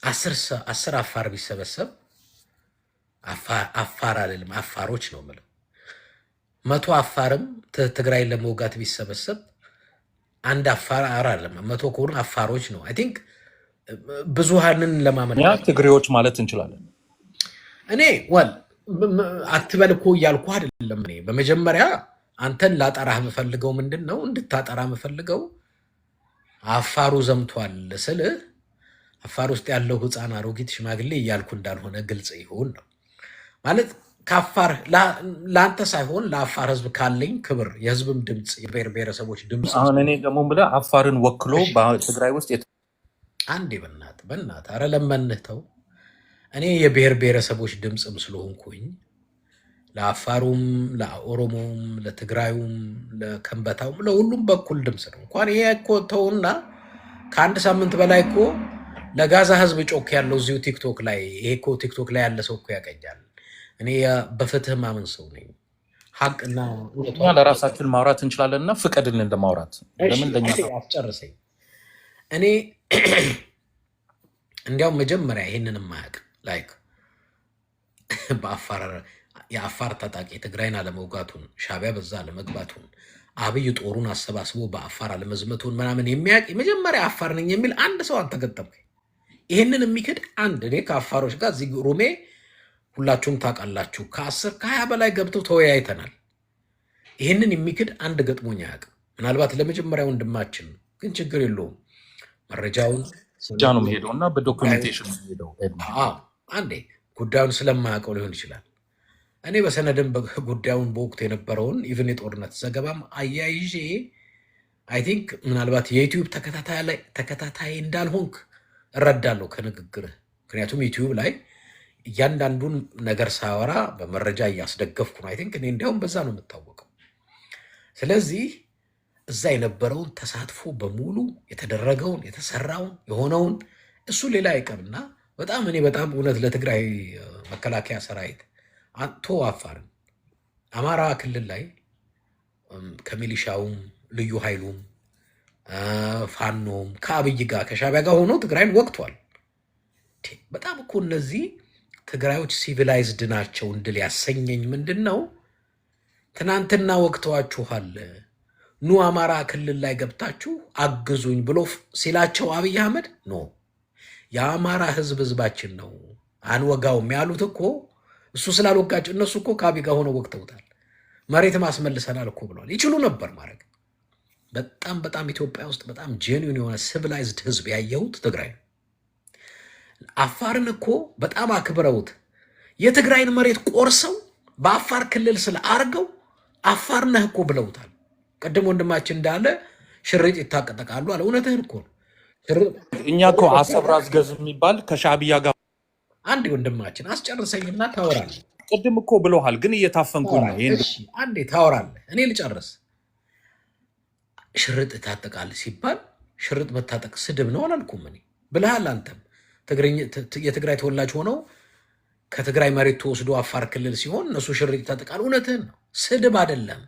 10 አፋር ቢሰበሰብ አፋር አይደለም አፋሮች ነው የምለው 100 አፋርም ትግራይ ለመውጋት ቢሰበሰብ አንድ አፋር አይደለም 100 ከሆኑ አፋሮች ነው አይ ቲንክ ብዙሃንን ለማመን ያ ትግሬዎች ማለት እንችላለን እኔ አትበል እኮ እያልኩ አይደለም እኔ በመጀመሪያ አንተን ላጠራህ የምፈልገው ምንድነው እንድታጠራ የምፈልገው አፋሩ ዘምቷል ስልህ አፋር ውስጥ ያለው ህፃን አሮጊት ሽማግሌ እያልኩ እንዳልሆነ ግልጽ ይሁን ነው ማለት ከአፋር ለአንተ ሳይሆን ለአፋር ህዝብ ካለኝ ክብር የህዝብም ድምፅ የብሔር ብሔረሰቦች ድምፅ አሁን እኔ ደግሞ ብለህ አፋርን ወክሎ በትግራይ ውስጥ አንዴ በእናት አረ ለመንህ ተው እኔ የብሔር ብሔረሰቦች ድምፅም ስለሆንኩኝ ለአፋሩም ለኦሮሞም ለትግራዩም ለከንበታውም ለሁሉም በኩል ድምፅ ነው እንኳን ይሄ እኮ ተውና ከአንድ ሳምንት በላይ እኮ ለጋዛ ህዝብ ጮክ ያለው እዚሁ ቲክቶክ ላይ ይሄ እኮ ቲክቶክ ላይ ያለ ሰው እኮ ያቀኛል እኔ በፍትህ ማመን ሰው ነኝ ሐቅና እኛ ለራሳችን ማውራት እንችላለንና ፍቀድልን እንደማውራት ለምን ለኛ አስጨርሰኝ እኔ እንዲያው መጀመሪያ ይሄንን ማያቅ ላይክ የአፋር ታጣቂ ትግራይን አለመውጋቱን ሻቢያ በዛ አለመግባቱን አብይ ጦሩን አሰባስቦ በአፋር አለመዝመቱን ምናምን የሚያቅ መጀመሪያ አፋር ነኝ የሚል አንድ ሰው አልተገጠምከኝ ይሄንን የሚክድ አንድ እኔ ከአፋሮች ጋር እዚህ ሩሜ ሁላችሁም ታውቃላችሁ ከ10 ከ20 በላይ ገብተው ተወያይተናል ይሄንን የሚክድ አንድ ገጥሞኝ አያውቅም ምናልባት ለመጀመሪያ ወንድማችን ግን ችግር የለውም መረጃውን ጃኑ ሄደውና በዶክዩሜንቴሽን ሄደው አንዴ ጉዳዩን ስለማያውቀው ሊሆን ይችላል እኔ በሰነድም ጉዳዩን በወቅቱ የነበረውን ኢቭን የጦርነት ዘገባም አያይዤ አይ ቲንክ ምናልባት የዩቲዩብ ተከታታይ እንዳልሆንክ እረዳለሁ ከንግግርህ ምክንያቱም ዩቲዩብ ላይ እያንዳንዱን ነገር ሳወራ በመረጃ እያስደገፍኩ ነው አይ ቲንክ እኔ እንዲያውም በዛ ነው የምታወቀው ስለዚህ እዛ የነበረውን ተሳትፎ በሙሉ የተደረገውን የተሰራውን የሆነውን እሱ ሌላ አይቀርና በጣም እኔ በጣም እውነት ለትግራይ መከላከያ ሰራዊት አንቶ አፋርን አማራ ክልል ላይ ከሚሊሻውም ልዩ ኃይሉም ፋኖም ከአብይ ጋር ከሻቢያ ጋር ሆኖ ትግራይን ወቅቷል በጣም እኮ እነዚህ ትግራዮች ሲቪላይዝድ ናቸው እንድል ያሰኘኝ ምንድነው ትናንትና ወቅተዋችኋል ኑ አማራ ክልል ላይ ገብታችሁ አግዙኝ ብሎ ሲላቸው አብይ አህመድ ኖ የአማራ ህዝባችን ነው አንወጋውም ያሉት እኮ እሱ ስላልወጋቸው እነሱ እኮ ከአብይ ጋር ሆነው ወቅተውታል መሬት ማስመልሰናል እኮ ብለዋል ይችሉ ነበር ማድረግ በጣም ኢትዮጵያ ውስጥ በጣም ጄኒዩን የሆነ ሲቪላይዝድ ህዝብ ያየሁት ትግራይ ነው አፋርን እኮ በጣም አክብረውት የትግራይን መሬት ቆርሰው በአፋር ክልል ስለ አርገው አፋር ነህ እኮ ብለውታል ቀደም ወንድማችን እንዳለ ሽርጥ ይታቀጠቃሉ አለ እውነትህን እኮ እኛ እኮ አሰብ ራስ ገዝ የሚባል ከሻቢያ ጋር አንዴ ወንድማችን አስጨርሰኝና ታወራለህ ቅድም እኮ ብለዋል ግን እየታፈንኩ ነው እሺ አንዴ ታወራለህ እኔ ልጨርስ ሽርጥ ታጠቃል ሲባል ሽርጥ መታጠቅ ስድብ ነው አላልኩም እኔ ብለሃል አንተም የትግራይ ተወላጅ ሆነው ከትግራይ መሬት ተወስዶ አፋር ክልል ሲሆን እነሱ ሽርጥ ይታጠቃል እውነትህን ነው ስድብ አይደለም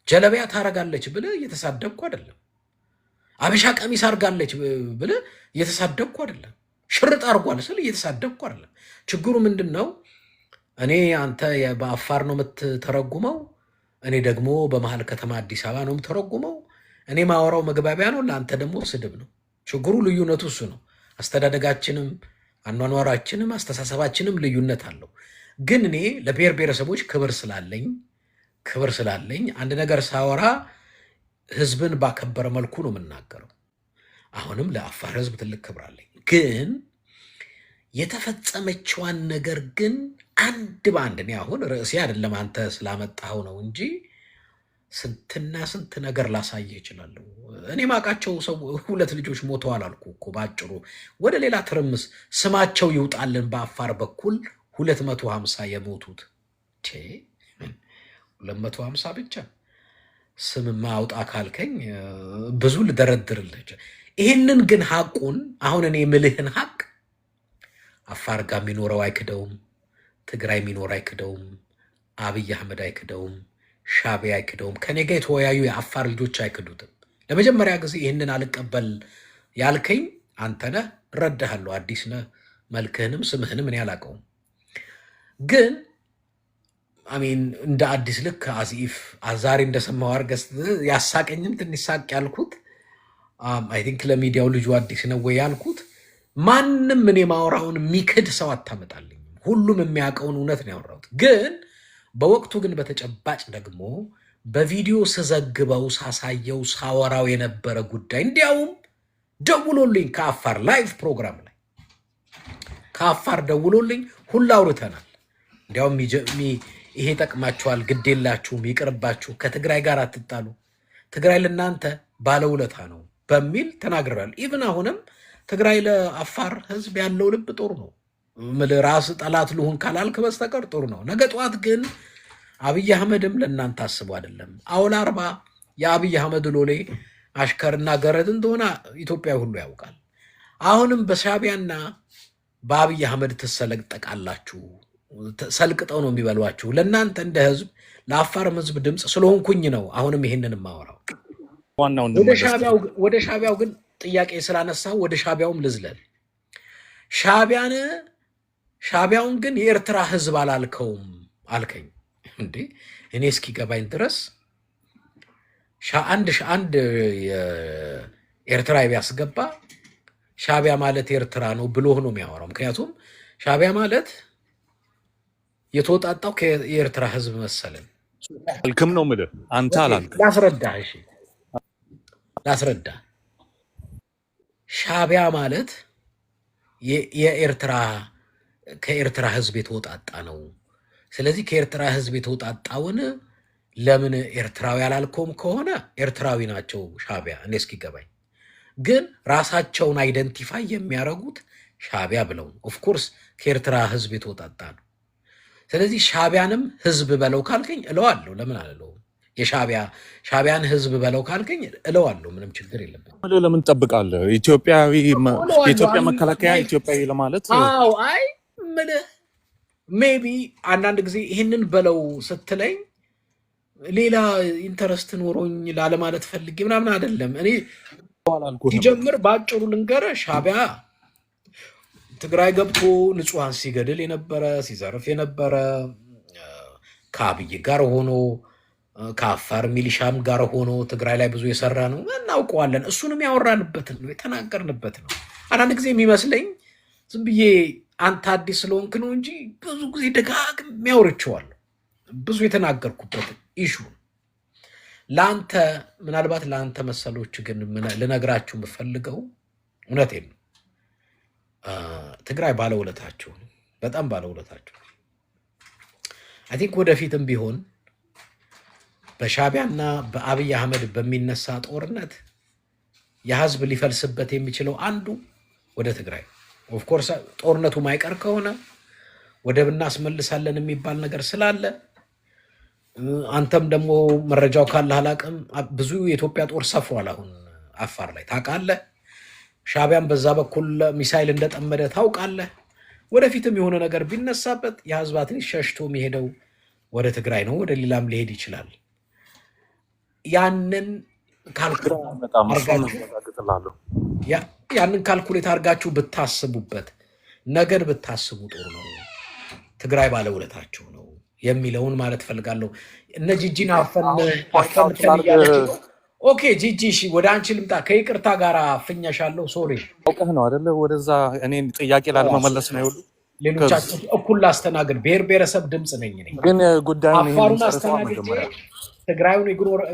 ጀለቢያ ታረጋለች ብለህ እየተሳደብኩ አይደለም አበሻ ቀሚስ አርጋለች ብለህ እየተሳደብኩ አይደለም ሽርጥ አርጓል ስለ እየተሳደብኩ አይደለም ችግሩ ምንድነው እኔ አንተ በአፋር ነው የምትተረጉመው እኔ ደግሞ በመሃል ከተማ አዲስ አበባ ነው የምተረጉመው እኔ ማወራው መግባቢያ ነው ለአንተ ደግሞ ስድብ ነው ችግሩ ልዩነቱ እሱ ነው አስተዳደጋችንም አኗኗራችንም አስተሳሰባችንም ልዩነት አለው ግን እኔ ለብሔር ብሔረሰቦች ክብር ስላለኝ አንድ ነገር ሳወራ ህዝብን ባከበረ መልኩ ነው የምናገረው አሁንም ለአፋር ህዝብ ትልቅ ክብር አለኝ ግን የተፈጸመችዋን ነገር ግን አንድ በአንድ እኔ አሁን ርዕሴ አይደለም አንተ ስላመጣኸው ነው እንጂ ስንትና ስንት ነገር ላሳየ ይችላለሁ እኔ ማቃቸው ሰው 2 ልጆች ሞተዋል አልኩ እኮ ባጭሩ ወደ ሌላ ትርምስ ስማቸው ይውጣልን በአፋር በኩል 250 የሞቱት 250 ብቻ ስም ማውጣ ካልከኝ ብዙ ልደረድርልህ ይሄንን ግን ሐቁን አሁን እኔ ምልህን ሐቅ አፋር ጋር የሚኖረው አይክደውም ትግራይ የሚኖር አይክደውም አብይ አህመድ አይክደውም ሻቢያ አይክደውም ከኔ ጋር የተወያዩ የአፋር ልጆች አይክዱትም ለመጀመሪያ ጊዜ ይህንን አልቀበል ያልከኝ አንተ ነህ እረዳሃለሁ። አዲስ ነህ፣ መልክህንም ስምህንም እኔ አላውቀውም። ግን አሚን እንደ አዲስ ልክ አዚፍ ዛሬ እንደሰማው አርገስ ያሳቀኝም ትንሽ ሳቅ ያልኩት አይ ቲንክ ለሚዲያው ልጁ አዲስ ነው ወይ ያልኩት ማንም እኔ ማወራውን የሚክድ ሰው አታመጣልኝ። ሁሉም የሚያውቀውን እውነት ነው ያወራሁት። ግን በወቅቱ ግን በተጨባጭ ደግሞ በቪዲዮ ስዘግበው ሳሳየው ሳወራው የነበረ ጉዳይ እንዲያውም ደውሎልኝ ከአፋር ላይቭ ፕሮግራም ላይ ከአፋር ደውሎልኝ ሁላ አውርተናል። እንዲያውም ይሄ ጠቅማችኋል፣ ግዴላችሁም፣ ይቅርባችሁ፣ ከትግራይ ጋር አትጣሉ፣ ትግራይ ለእናንተ ባለውለታ ነው በሚል ተናግረዋል። ኢቭን አሁንም ትግራይ ለአፋር ህዝብ ያለው ልብ ጥሩ ነው። ራስ ጠላት ልሁን ካላልክ በስተቀር ጥሩ ነው። ነገ ጠዋት ግን አብይ አህመድም ለእናንተ አስቡ አይደለም። አውላ አርባ የአብይ አህመድ ሎሌ አሽከርና ገረድ እንደሆነ ኢትዮጵያ ሁሉ ያውቃል። አሁንም በሻቢያና በአብይ አህመድ ትሰለቅጠቃላችሁ። ሰልቅጠው ነው የሚበሏችሁ። ለእናንተ እንደ ህዝብ ለአፋርም ህዝብ ድምፅ ስለሆንኩኝ ነው አሁንም ይሄንን የማወራው። ወደ ሻቢያው ግን ጥያቄ ስላነሳው ወደ ሻቢያውም ልዝለል። ሻቢያውን ግን የኤርትራ ህዝብ አላልከውም አልከኝ እንዴ? እኔ እስኪገባኝ ድረስ አንድ ኤርትራ ቢያስገባ ሻቢያ ማለት ኤርትራ ነው ብሎ ነው የሚያወራው። ምክንያቱም ሻቢያ ማለት የተወጣጣው ከኤርትራ ህዝብ መሰለን አልክም ነው የምልህ አንተ አላልክም። ላስረዳ ሻቢያ ማለት ከኤርትራ ህዝብ የተወጣጣ ነው። ስለዚህ ከኤርትራ ህዝብ የተወጣጣውን ለምን ኤርትራዊ ያላልከውም ከሆነ ኤርትራዊ ናቸው ሻቢያ። እኔ እስኪገባኝ ግን ራሳቸውን አይደንቲፋይ የሚያደርጉት ሻቢያ ብለው ኦፍኮርስ ከኤርትራ ህዝብ የተወጣጣ ነው። ስለዚህ ሻቢያንም ህዝብ በለው ካልከኝ እለዋለሁ። ለምን አልለውም? ሻቢያን ህዝብ በለው ካልከኝ እለዋለሁ። ምንም ችግር የለብኝ። ለምን ጠብቃለህ? የኢትዮጵያ መከላከያ ኢትዮጵያዊ ለማለት አይ ሜቢ አንዳንድ ጊዜ ይህንን በለው ስትለኝ ሌላ ኢንተረስት ኖሮኝ ላለማለት ፈልጌ ምናምን አይደለም። እኔ ሲጀምር በአጭሩ ልንገርህ፣ ሻቢያ ትግራይ ገብቶ ንጹሐን ሲገድል የነበረ ሲዘርፍ የነበረ ከአብይ ጋር ሆኖ ከአፋር ሚሊሻም ጋር ሆኖ ትግራይ ላይ ብዙ የሰራ ነው፣ እናውቀዋለን። እሱንም ያወራንበትን ነው የተናገርንበት ነው። አንዳንድ ጊዜ የሚመስለኝ ዝም ብዬ አንተ አዲስ ስለሆንክ ነው እንጂ ብዙ ጊዜ ደጋግሜ አውርቼዋለሁ። ብዙ የተናገርኩበት ኢሹ ለአንተ ምናልባት ለአንተ መሰሎች ግን ልነግራችሁ የምፈልገው እውነቴን ነው። ትግራይ ባለውለታችሁ ነው፣ በጣም ባለውለታችሁ። አይ ቲንክ ወደፊትም ቢሆን በሻቢያና በአብይ አህመድ በሚነሳ ጦርነት የህዝብ ሊፈልስበት የሚችለው አንዱ ወደ ትግራይ ኦፍኮርስ ጦርነቱ ማይቀር ከሆነ ወደብ እናስመልሳለን የሚባል ነገር ስላለ አንተም ደግሞ መረጃው ካለ አላቅም ብዙ የኢትዮጵያ ጦር ሰፍሯል አሁን አፋር ላይ ታውቃለህ። ሻቢያን በዛ በኩል ሚሳይል እንደጠመደ ታውቃለህ። ወደፊትም የሆነ ነገር ቢነሳበት የህዝባት ሸሽቶ የሚሄደው ወደ ትግራይ ነው፣ ወደ ሌላም ሊሄድ ይችላል። ያንን ካልኩሌት አድርጋችሁ ብታስቡበት ነገር ብታስቡ ጥሩ ነው። ትግራይ ባለውለታችሁ ነው የሚለውን ማለት ፈልጋለሁ። እነ ጂጂን አፈን እያለች ነው። ኦኬ ጂጂ፣ እሺ ወደ አንቺ ልምጣ። ከይቅርታ ጋር አፍኛሻለሁ። ሶሪ አውቀህ ነው አይደለ? ወደዛ እኔን ጥያቄ ላለመመለስ ነው ይሁሉ ሌሎቻችሁ እኩል ላስተናግድ። ብሔር ብሔረሰብ ድምፅ ነኝ እኔ። ግን ጉዳዩን አፋሩን አስተናግጄ ትግራዩን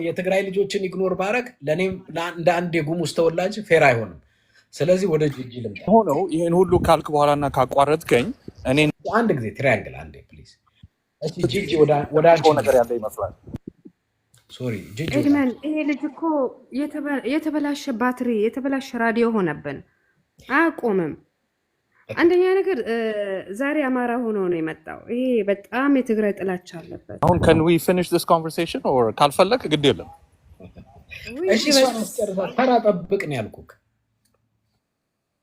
የትግራይ ልጆችን ኢግኖር ባረግ ለእኔም እንደ አንድ የጉሙዝ ተወላጅ ፌር አይሆንም። ስለዚህ ወደ ጂጂ ልምጣ። ሆነው ይህን ሁሉ ካልክ በኋላና ካቋረጥከኝ እኔ አንድ ጊዜ ትሪያንግል አንዴ ፕሊዝ። እሺ ጂጂ ወደ አንቺ ነገር ያለ ይመስላል። ሶሪ ጂጂ። ኤድመን ይሄ ልጅ እኮ የተበላሸ ባትሪ የተበላሸ ራዲዮ ሆነብን፣ አያቆምም። አንደኛ ነገር ዛሬ አማራ ሆኖ ነው የመጣው። ይሄ በጣም የትግራይ ጥላቻ አለበት። አሁን can we finish this conversation or ካልፈለክ ግድ የለም። እሺ ተራ ጠብቅ ነው ያልኩህ።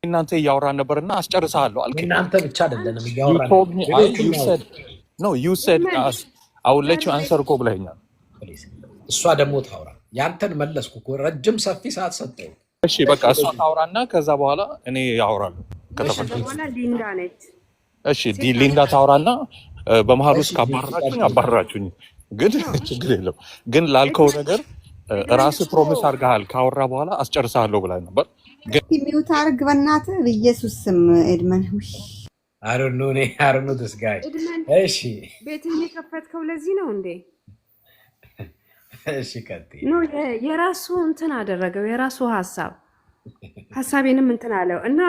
እናንተ እያወራን ነበርና አስጨርሳለሁ አልከኝ። እናንተ ብቻ አይደለንም እያወራን ነው። you said I will let you answer እኮ ብለኸኛል። እሷ ደግሞ ታውራ። ያንተን መለስኩ እኮ ረጅም ሰፊ ሰዓት ሰጠው። እሺ በቃ እሷ ታውራና ከዛ በኋላ እኔ ያወራለሁ ከተፈቀደ። በኋላ ሊንዳ ነች። እሺ ሊንዳ ታውራና በመሀል ውስጥ አባረራችሁኝ ግን ችግር የለም። ግን ላልከው ነገር ራስህ ፕሮሚስ አድርገሃል ካወራ በኋላ አስጨርሳለሁ ብላኝ ነበር። ግን ሚውት አድርግ በእናትህ በኢየሱስ ስም ኤድመን። I don't know this guy። እሺ ቤትህን የከፈትከው ለዚህ ነው እንዴ? እሺ ቀጥይ። ኖ የራሱ እንትን አደረገው፣ የራሱ ሀሳቤንም እንትን አለው እና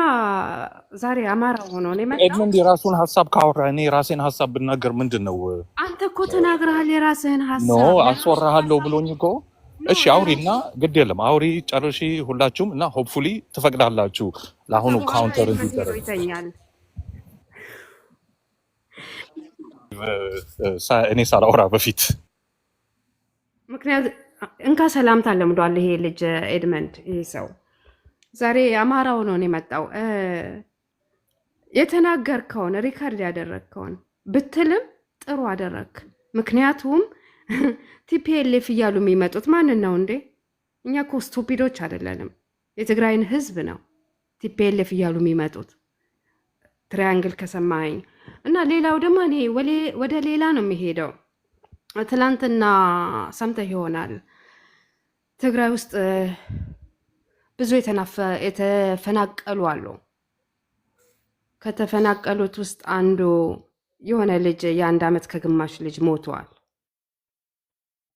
ዛሬ አማራ ሆኖ ነው የመጣው። ኤድመንድ የራሱን ሀሳብ ካወራ እኔ የራሴን ሀሳብ ብናገር ምንድን ነው? አንተ እኮ ተናግረሃል የራስህን ሀሳብ። ኖ አስወራሃለሁ ብሎኝ እኮ። እሺ አውሪና ግድ የለም አውሪ ጨርሺ ሁላችሁም እና ሆፕፉሊ ትፈቅዳላችሁ ለአሁኑ ካውንተር እንዲደረግ እኔ ሳላወራ በፊት። ምክንያት እንካ ሰላምታ ለምዷል ይሄ ልጅ ኤድመንድ። ይሄ ሰው ዛሬ አማራ ሆኖ ነው የመጣው። የተናገርከውን ሪካርድ ያደረግከውን ብትልም ጥሩ አደረግ። ምክንያቱም ቲፒኤልኤፍ እያሉ የሚመጡት ማንን ነው እንዴ? እኛ እኮ ስቱፒዶች አይደለንም። የትግራይን ህዝብ ነው ቲፒኤልኤፍ እያሉ የሚመጡት። ትሪያንግል ከሰማኝ እና ሌላው ደግሞ እኔ ወደ ሌላ ነው የሚሄደው። ትላንትና ሰምተህ ይሆናል ትግራይ ውስጥ ብዙ የተፈናቀሉ አሉ። ከተፈናቀሉት ውስጥ አንዱ የሆነ ልጅ የ1 ዓመት ከግማሽ ልጅ ሞቷል።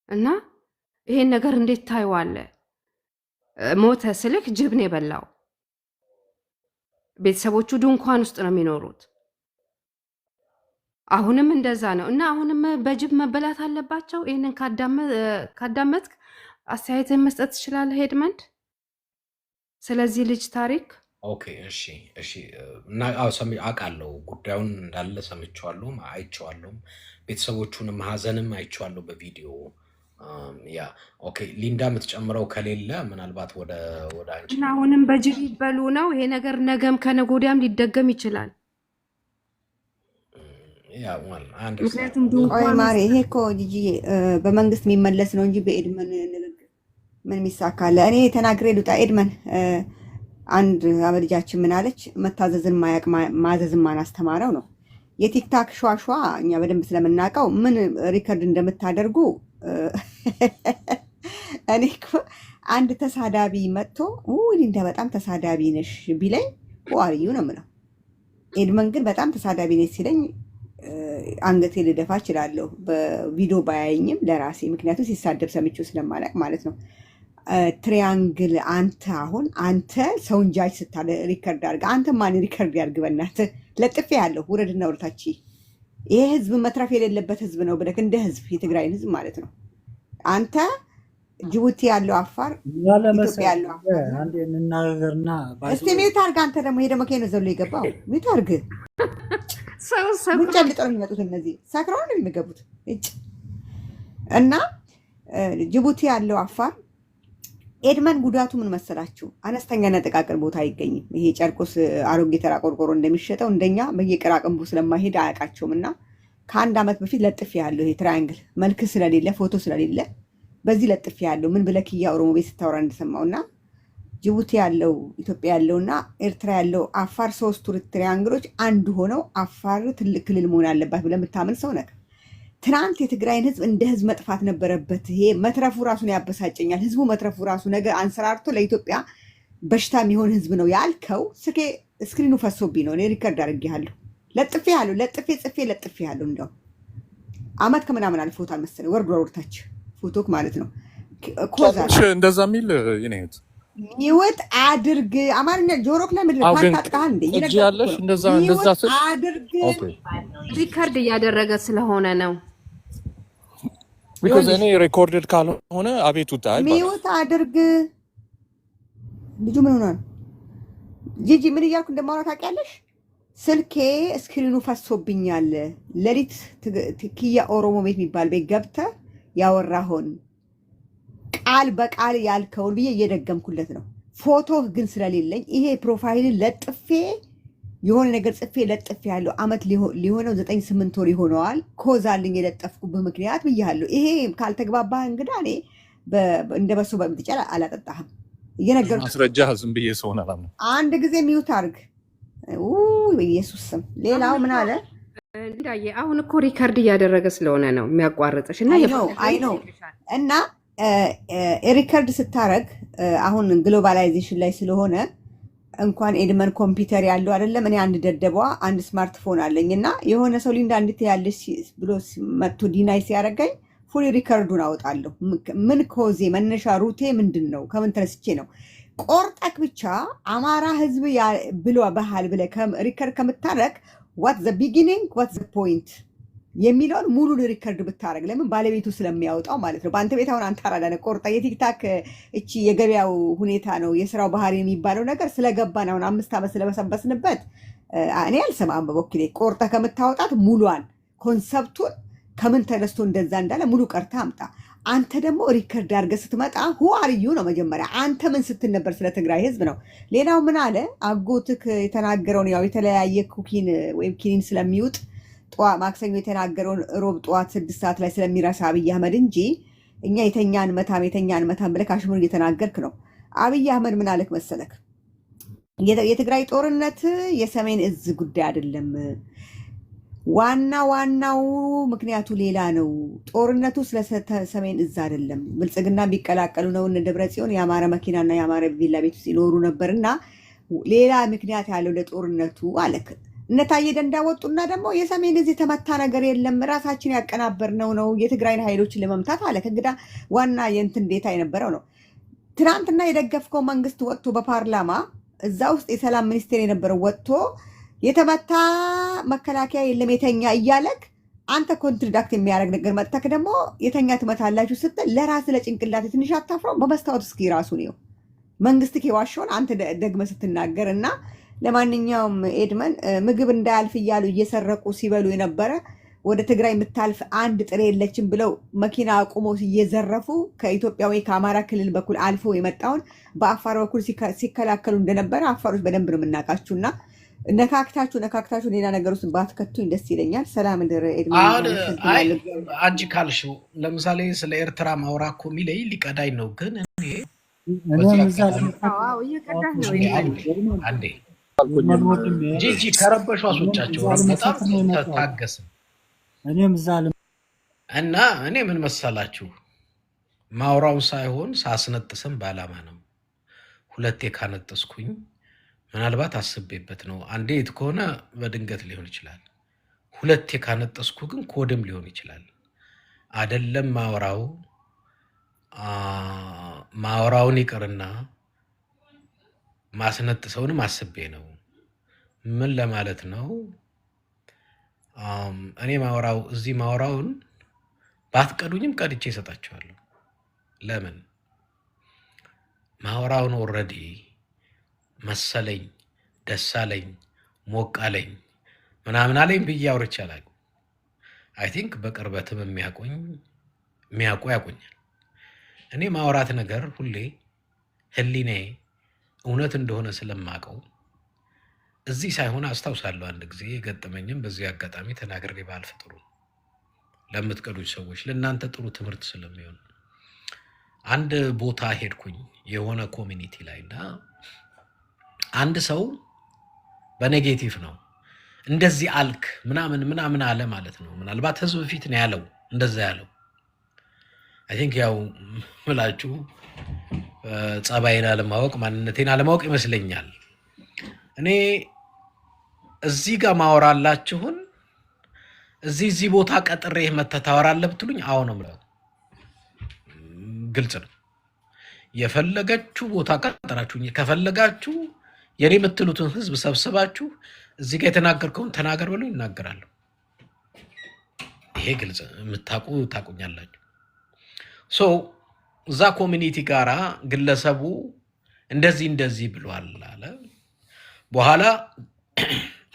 እና ይሄን ነገር እንዴት ታይዋለህ? ሞተ ስልክ ጅብ ነው የበላው። ቤተሰቦቹ ድንኳን ውስጥ ነው የሚኖሩት። አሁንም እንደዛ ነው እና አሁንም በጅብ መበላት አለባቸው። ይህንን ካዳመጥክ አስተያየትን መስጠት ትችላለህ ኤድመንድ ስለዚህ ልጅ ታሪክ። ኦኬ እሺ እና አውቃለሁ ጉዳዩን እንዳለ ሰምቼዋለሁ፣ አይቼዋለሁ። ቤተሰቦቹንም ሀዘንም አይቼዋለሁ በቪዲዮ። ያ ኦኬ ሊንዳ የምትጨምረው ከሌለ ምናልባት ወደ አንቺ። እና አሁንም በጅብ ይበሉ ነው ይሄ ነገር። ነገም ከነገ ወዲያም ሊደገም ይችላል። ምክንያቱም ማሪ ይሄ እኮ ጂጂ በመንግስት የሚመለስ ነው እንጂ በኤድመን ንግግር ምን የሚሳካለ? እኔ ተናግሬ ልውጣ። ኤድመን አንድ አበልጃችን ምን አለች? መታዘዝን ማያቅ ማዘዝን ማን አስተማረው ነው። የቲክታክ ሿሿ እኛ በደንብ ስለምናውቀው ምን ሪከርድ እንደምታደርጉ እኔ እኮ አንድ ተሳዳቢ መጥቶ ሊንዳ በጣም ተሳዳቢ ነሽ ቢለኝ ዋርዩ ነው የምለው። ኤድመን ግን በጣም ተሳዳቢ ነሽ ሲለኝ አንገቴ ልደፋ እችላለሁ። በቪዲዮ ባያየኝም ለራሴ ምክንያቱም ሲሳደብ ሰምቼው ስለማላቅ ማለት ነው። ትሪያንግል አንተ ሰውን ጃጅ ስታለ ሪከርድ አድርገ አንተ ማን ሪከርድ ያድርግ? በእናትህ ለጥፌ ያለሁ ውረድና ውረታች። ይሄ ህዝብ መትረፍ የሌለበት ህዝብ ነው ብለህ እንደ ህዝብ የትግራይን ህዝብ ማለት ነው። አንተ ጅቡቲ ያለው አፋር፣ ኢትዮጵያ ያለው እስቲ ሜት አድርግ። አንተ ደግሞ ይሄ ደግሞ ከነ ዘሎ የገባው ሜት አድርግ። ጉንጫ ልጠው የሚመጡት እነዚህ ሰክረው ነው የሚገቡት እና ጅቡቲ ያለው አፋር ኤድመን ጉዳቱ ምን መሰላችሁ? አነስተኛና ጥቃቅን ቦታ አይገኝም። ይሄ ጨርቆስ አሮጌ ተራ ቆርቆሮ እንደሚሸጠው እንደኛ በየቅራቅንቡ ስለማይሄድ አያውቃቸውም። እና ከ1 ዓመት በፊት ለጥፍ ያለው ይሄ ትራያንግል መልክ ስለሌለ ፎቶ ስለሌለ በዚህ ለጥፍ ያለው ምን ብለህ ኪያ ኦሮሞ ቤት ስታወራ እንደሰማውና ጅቡቲ ያለው ኢትዮጵያ ያለውና ኤርትራ ያለው አፋር 3 ትሪያንግሎች አንድ ሆነው አፋር ትልቅ ክልል መሆን አለባት ብለህ የምታምን ሰው ነህ። ትናንት የትግራይን ህዝብ እንደ ህዝብ መጥፋት ነበረበት። ይሄ መትረፉ ራሱን ያበሳጨኛል። ህዝቡ መትረፉ ራሱ ነገር አንሰራርቶ ለኢትዮጵያ በሽታ የሚሆን ህዝብ ነው ያልከው። ስክሪኑ ፈሶብኝ ነው። እኔ ሪከርድ አድርጌያለሁ፣ ለጥፌያለሁ። እንደው አመት ከምናምን አልፎታል መሰለኝ። ወርታች ፎቶክ ማለት ነው። እንደዛ የሚል ይኔት ይወጥ አድርግ አማርኛ ጆሮክ ለምድር ታጣጣህ እንዴ ይለኛለሽ። እንደዛ ስል አድርግ ሪከርድ እያደረገ ስለሆነ ነው። because እኔ ሪኮርድድ ካልሆነ አቤቱታ ሚውት አድርግ። ልጁ ምን ሆኗል? ጂጂ ምን እያልኩ እንደማወራ ታውቂያለሽ? ስልኬ ስክሪኑ ፈሶብኛል። ለሊት ኪያ ኦሮሞ ቤት የሚባል ቤት ገብተህ ያወራሁን ቃል በቃል ያልከውን ብዬ እየደገምኩለት ነው። ፎቶ ግን ስለሌለኝ ይሄ ፕሮፋይልን ለጥፌ የሆነ ነገር ጽፌ ለጥፌ ያለው አመት ሊሆነው 9-8 ወር ይሆነዋል። ኮዛልኝ የለጠፍኩበት ምክንያት ብያለሁ። ይሄ ካልተግባባህ እንግዳ እኔ እንደበሱ በምትጨላ አላጠጣህም። እየነገርኩ ማስረጃ ዝም ብዬ ሰውን አላምነው። አንድ ጊዜ ሚውት አድርግ። በኢየሱስ ስም። ሌላው ምን አለ እንዳየ አሁን እኮ ሪከርድ እያደረገ ስለሆነ ነው የሚያቋርጥሽ እና አይ ነው እና ሪከርድ ስታረግ አሁን ግሎባላይዜሽን ላይ ስለሆነ እንኳን ኤድመን ኮምፒውተር ያለው አይደለም። እኔ አንድ ደደቧ አንድ ስማርትፎን አለኝ እና የሆነ ሰው ሊንዳ እንድትያለሽ ብሎ መጥቶ ዲናይ ሲያደርገኝ ፉሊ ሪከርዱን አወጣለሁ። ምን ኮዜ መነሻ ሩቴ ምንድን ነው? ከምን ተነስቼ ነው? ቆርጠክ ብቻ አማራ ህዝብ ብሎ ባህል ብለ ሪከርድ ከምታረግ ዋት ዘ ቢጊኒንግ ዋት ዘ ፖይንት የሚለውን ሙሉ ሪከርድ ብታረግ ለምን ባለቤቱ ስለሚያወጣው ማለት ነው። በአንተ ቤት አሁን አንተ አራዳነ ቆርጣ የቲክታክ እቺ የገበያው ሁኔታ ነው የስራው ባህሪ የሚባለው ነገር ስለገባን አሁን 5 ዓመት ስለበሰበስንበት እኔ አልሰማም። በበኩሌ ቆርጣ ከምታወጣት ሙሉዋን ኮንሰፕቱን ከምን ተነስቶ እንደዛ እንዳለ ሙሉ ቀርታ አምጣ። አንተ ደግሞ ሪከርድ አድርገህ ስትመጣ ሁአርዩ ነው መጀመሪያ አንተ ምን ስትል ነበር? ስለ ትግራይ ህዝብ ነው። ሌላው ምን አለ አጎትክ የተናገረውን ያው የተለያየ ኩኪን ወይም ኪኒን ስለሚውጥ ማክሰኞ የተናገረውን ሮብ ጠዋት 6 ሰዓት ላይ ስለሚረሳ አብይ አህመድ እንጂ እኛ የተኛን መታም ብለህ አሽሙር እየተናገርክ ነው። አብይ አህመድ ምን አለክ መሰለክ? የትግራይ ጦርነት የሰሜን እዝ ጉዳይ አይደለም። ዋናው ምክንያቱ ሌላ ነው። ጦርነቱ ስለ ሰሜን እዝ አይደለም። ብልጽግና ቢቀላቀሉ ነው እነ ደብረጽዮን የአማረ መኪናና የአማረ ቪላ ቤት ውስጥ ይኖሩ ነበርና ሌላ ምክንያት ያለው ለጦርነቱ አለክ። እነታየ ደንዳ ወጡና ደግሞ የሰሜን እዝ የተመታ ነገር የለም ራሳችን ያቀናበርነው ነው የትግራይን ኃይሎችን ለመምታት አለክ። እንግዳ ዋና የእንትን ዴታ የነበረው ነው። ትናንትና የደገፍከው መንግስት ወጥቶ በፓርላማ እዛ ውስጥ የሰላም ሚኒስቴር የነበረው ወጥቶ የተመታ መከላከያ የለም የተኛ እያለክ አንተ ኮንትራክት የሚያደርግ ነገር መጥተክ ደግሞ የተኛ ትመታላችሁ ስትል ለራስ ለጭንቅላት ትንሽ አታፍረው? በመስታወት እስኪ ራሱ ነው መንግስት ከዋሽውን አንተ ደግመ ስትናገር እና ለማንኛውም ኤድመን ምግብ እንዳያልፍ እያሉ እየሰረቁ ሲበሉ የነበረ ወደ ትግራይ የምታልፍ አንድ ጥሬ የለችም ብለው መኪና አቁሞ እየዘረፉ ከኢትዮጵያ ወይ ከአማራ ክልል በኩል አልፎ የመጣውን በአፋር በኩል ሲከላከሉ እንደነበረ አፋሮች በደንብ ነው የምናውቃችሁና ነካክታችሁ ሌላ ነገር ውስጥ ባትከቱኝ ደስ ይለኛል። ሰላም ድር ኤድመን። አንቺ ካልሽው ለምሳሌ ስለ ኤርትራ ማውራ እኮ የሚለኝ ሊቀዳኝ ነው። ግን አንዴ ጂጂ ከረበሹ አስወጫቸው። በጣም ታገስም እና እኔ ምን መሰላችሁ ማውራው ሳይሆን ሳስነጥስም በዓላማ ነው። ሁለቴ ካነጠስኩኝ ምናልባት አስቤበት ነው። አንዴ የት ከሆነ በድንገት ሊሆን ይችላል። ሁለቴ ካነጠስኩ ግን ኮድም ሊሆን ይችላል። አይደለም ማወራውን ይቅርና ማስነጥሰውንም አስቤ ነው። ምን ለማለት ነው? እኔ እዚህ ማወራውን ባትቀዱኝም ቀድቼ እሰጣቸዋለሁ። ለምን ማወራውን ኦልሬዲ መሰለኝ፣ ደሳለኝ፣ ሞቃለኝ ምናምን አለኝ ብዬ አውርቼ አላውቅም። አይ ቲንክ በቅርበትም የሚያውቁ ያውቁኛል። እኔ ማውራት ነገር ሁሌ ህሊናዬ እውነት እንደሆነ ስለማውቀው እዚህ ሳይሆን አስታውሳለሁ። አንድ ጊዜ የገጠመኝም በዚህ አጋጣሚ ተናግሬ ባልፍ ጥሩ ለምትቀዱኝ ሰዎች ለእናንተ ጥሩ ትምህርት ስለሚሆን አንድ ቦታ ሄድኩኝ የሆነ ኮሚኒቲ ላይ እና አንድ ሰው በኔጌቲቭ ነው እንደዚህ አልክ ምናምን አለ ማለት ነው። ምናልባት ህዝብ ፊት ነው ያለው እንደዛ ያለው። አይ ቲንክ ያው ምላችሁ ጸባይን አለማወቅ ማንነቴን አለማወቅ ይመስለኛል። እኔ እዚህ ጋር ማወራላችሁን እዚህ ቦታ ቀጥሬ መተህ ታወራለህ ብትሉኝ አዎ ነው የምለው። ግልጽ ነው። የፈለገችሁ ቦታ ቀጥራችሁኝ ከፈለጋችሁ የኔ የምትሉትን ህዝብ ሰብስባችሁ እዚህ ጋር የተናገርከውን ተናገር ብሎ ይናገራለሁ። ይሄ ግልጽ የምታውቁ ታውቁኛላችሁ። ሶ እዛ ኮሚኒቲ ጋራ ግለሰቡ እንደዚህ ብሏል አለ። በኋላ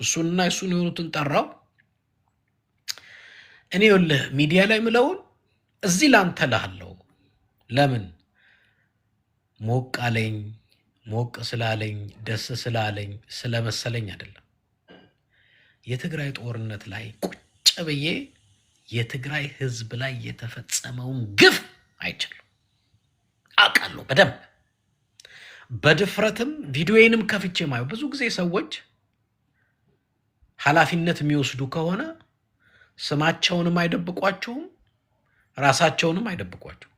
እሱንና እሱን የሆኑትን ጠራው። እኔ ይኸውልህ ሚዲያ ላይ ምለውን እዚህ ላንተ እልሃለሁ። ለምን ሞቅ አለኝ፣ ሞቅ ስላለኝ፣ ደስ ስላለኝ ስለመሰለኝ አይደለም። የትግራይ ጦርነት ላይ ቁጭ ብዬ የትግራይ ህዝብ ላይ የተፈጸመውን ግፍ አይቻለሁ፣ አውቃለሁ በደንብ። በድፍረትም ቪዲዮዬንም ከፍቼ ማየው ብዙ ጊዜ ሰዎች ኃላፊነት የሚወስዱ ከሆነ ስማቸውንም አይደብቋቸውም፣ ራሳቸውንም አይደብቋቸውም።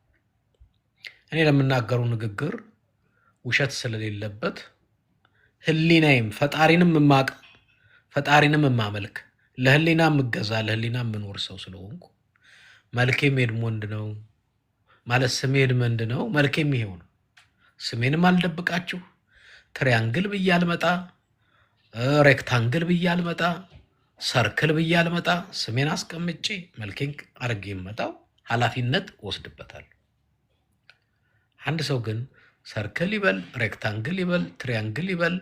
እኔ ለምናገረው ንግግር ውሸት ስለሌለበት ህሊናዬም ፈጣሪንም የማቅ ፈጣሪንም የማመልክ ለህሊና የምገዛ ለህሊና የምኖር ሰው ስለሆንኩ መልኬም ኤድሞንድ ነው ማለት ስሜ ኤድመንድ ነው፣ መልኬም ይሄው ነው። ስሜንም አልደብቃችሁ፣ ትሪያንግል ብዬ አልመጣ፣ ሬክታንግል ብዬ አልመጣ፣ ሰርክል ብዬ አልመጣ። ስሜን አስቀምጬ መልኬን አድርጌ የመጣው ኃላፊነት ወስድበታል። አንድ ሰው ግን ሰርክል ይበል ሬክታንግል ይበል ትሪያንግል ይበል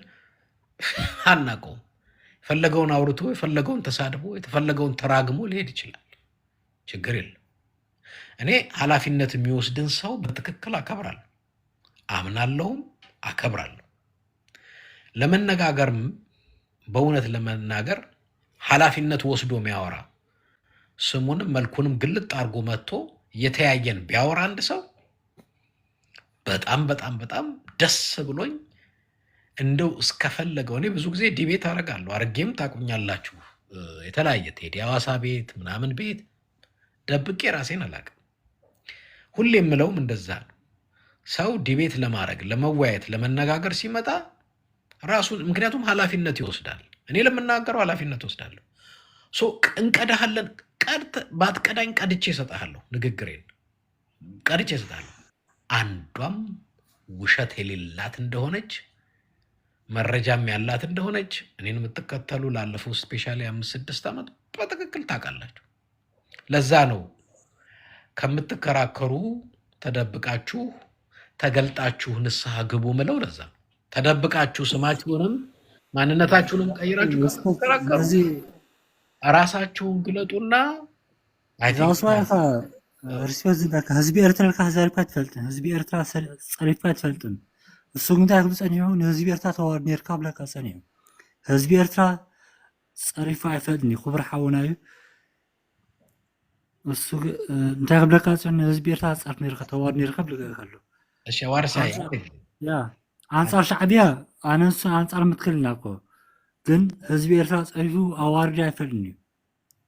አናውቀውም። የፈለገውን አውርቶ የፈለገውን ተሳድቦ የተፈለገውን ተራግሞ ሊሄድ ይችላል። ችግር የለም። እኔ ኃላፊነት የሚወስድን ሰው በትክክል አከብራለሁ፣ አምናለሁም አከብራለሁ። ለመነጋገርም በእውነት ለመናገር ኃላፊነት ወስዶ የሚያወራ ስሙንም መልኩንም ግልጥ አድርጎ መጥቶ የተያየን ቢያወራ አንድ ሰው በጣም በጣም በጣም ደስ ብሎኝ እንደው እስከፈለገው እኔ ብዙ ጊዜ ዲቤት አደርጋለሁ፣ አርጌም ታቁኛላችሁ። የተለያየ ቴዲ ሐዋሳ ቤት ምናምን ቤት ደብቄ ራሴን አላውቅም። ሁሌ የምለውም እንደዛ ነው። ሰው ዲቤት ለማድረግ ለመወያየት ለመነጋገር ሲመጣ ራሱን ምክንያቱም ኃላፊነት ይወስዳል። እኔ ለምናገረው ኃላፊነት ወስዳለሁ። እንቀዳሃለን ባትቀዳኝ ቀድቼ እሰጥሃለሁ፣ ንግግሬን ቀድቼ እሰጥሃለሁ። አንዷም ውሸት የሌላት እንደሆነች መረጃም ያላት እንደሆነች እኔን የምትከተሉ ላለፈው ስፔሻሊ 5-6 ዓመት በትክክል ታውቃላችሁ። ለዛ ነው ከምትከራከሩ ተደብቃችሁ ተገልጣችሁ ንስሐ ግቡ ምለው። ለዛ ነው ተደብቃችሁ ስማችሁንም ማንነታችሁንም ቀይራችሁ ተከራከሩ። ራሳችሁን ግለጡና ህዝቢ ኤርትራ ካዘርካ ትፈልጥን ህዝቢ ኤርትራ ጸሪፍካ ትፈልጥን እሱ እንታይ ክብል ጸኒሑ ንህዝቢ ኤርትራ ተዋርድ ነርካ ብለካ ጸኒሑ ህዝቢ ኤርትራ ጸሪፋ አይፈልጥኒ ክቡር ሓውና እዩ እሱ እንታይ ክብለካ ጸኒ ህዝቢ ኤርትራ ጸርፍ ነርካ ተዋርድ ነርካ ብለካ ኣሎ እሺ ዋርሳይ ያ አንጻር ሻዕቢያ አነሱ አንጻር ምትክልና እኮ ግን ህዝቢ ኤርትራ ጸሪፉ አዋርድ አይፈልጥኒ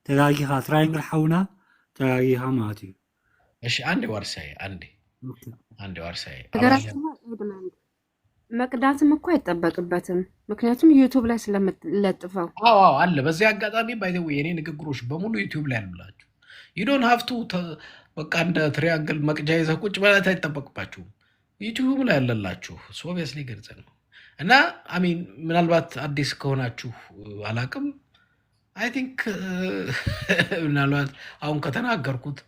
ተጋጊኻ ትራይንግል ሓውና ተጋጊኻ ማለት እዩ። እሺ አንዴ ዋርሳይ አንዴ ዋርሳይ መቅዳትም እኮ አይጠበቅበትም፣ ምክንያቱም ዩቲዩብ ላይ ስለምትለጥፈው። አዎ አለ። በዚህ አጋጣሚ ባይዘው የኔ ንግግሮች በሙሉ ዩቲዩብ ላይ አሉላችሁ። ዩ ዶንት ሃቭ ቱ በቃ እንደ ትሪያንግል መቅጃ ይዘህ ቁጭ ማለት አይጠበቅባችሁም። ዩቲዩብ ላይ ያለላችሁ ኦብቪየስሊ ግልጽ ነው። እና አሚን ምናልባት አዲስ ከሆናችሁ አላቅም አይ ቲንክ ምናልባት አሁን ከተናገርኩት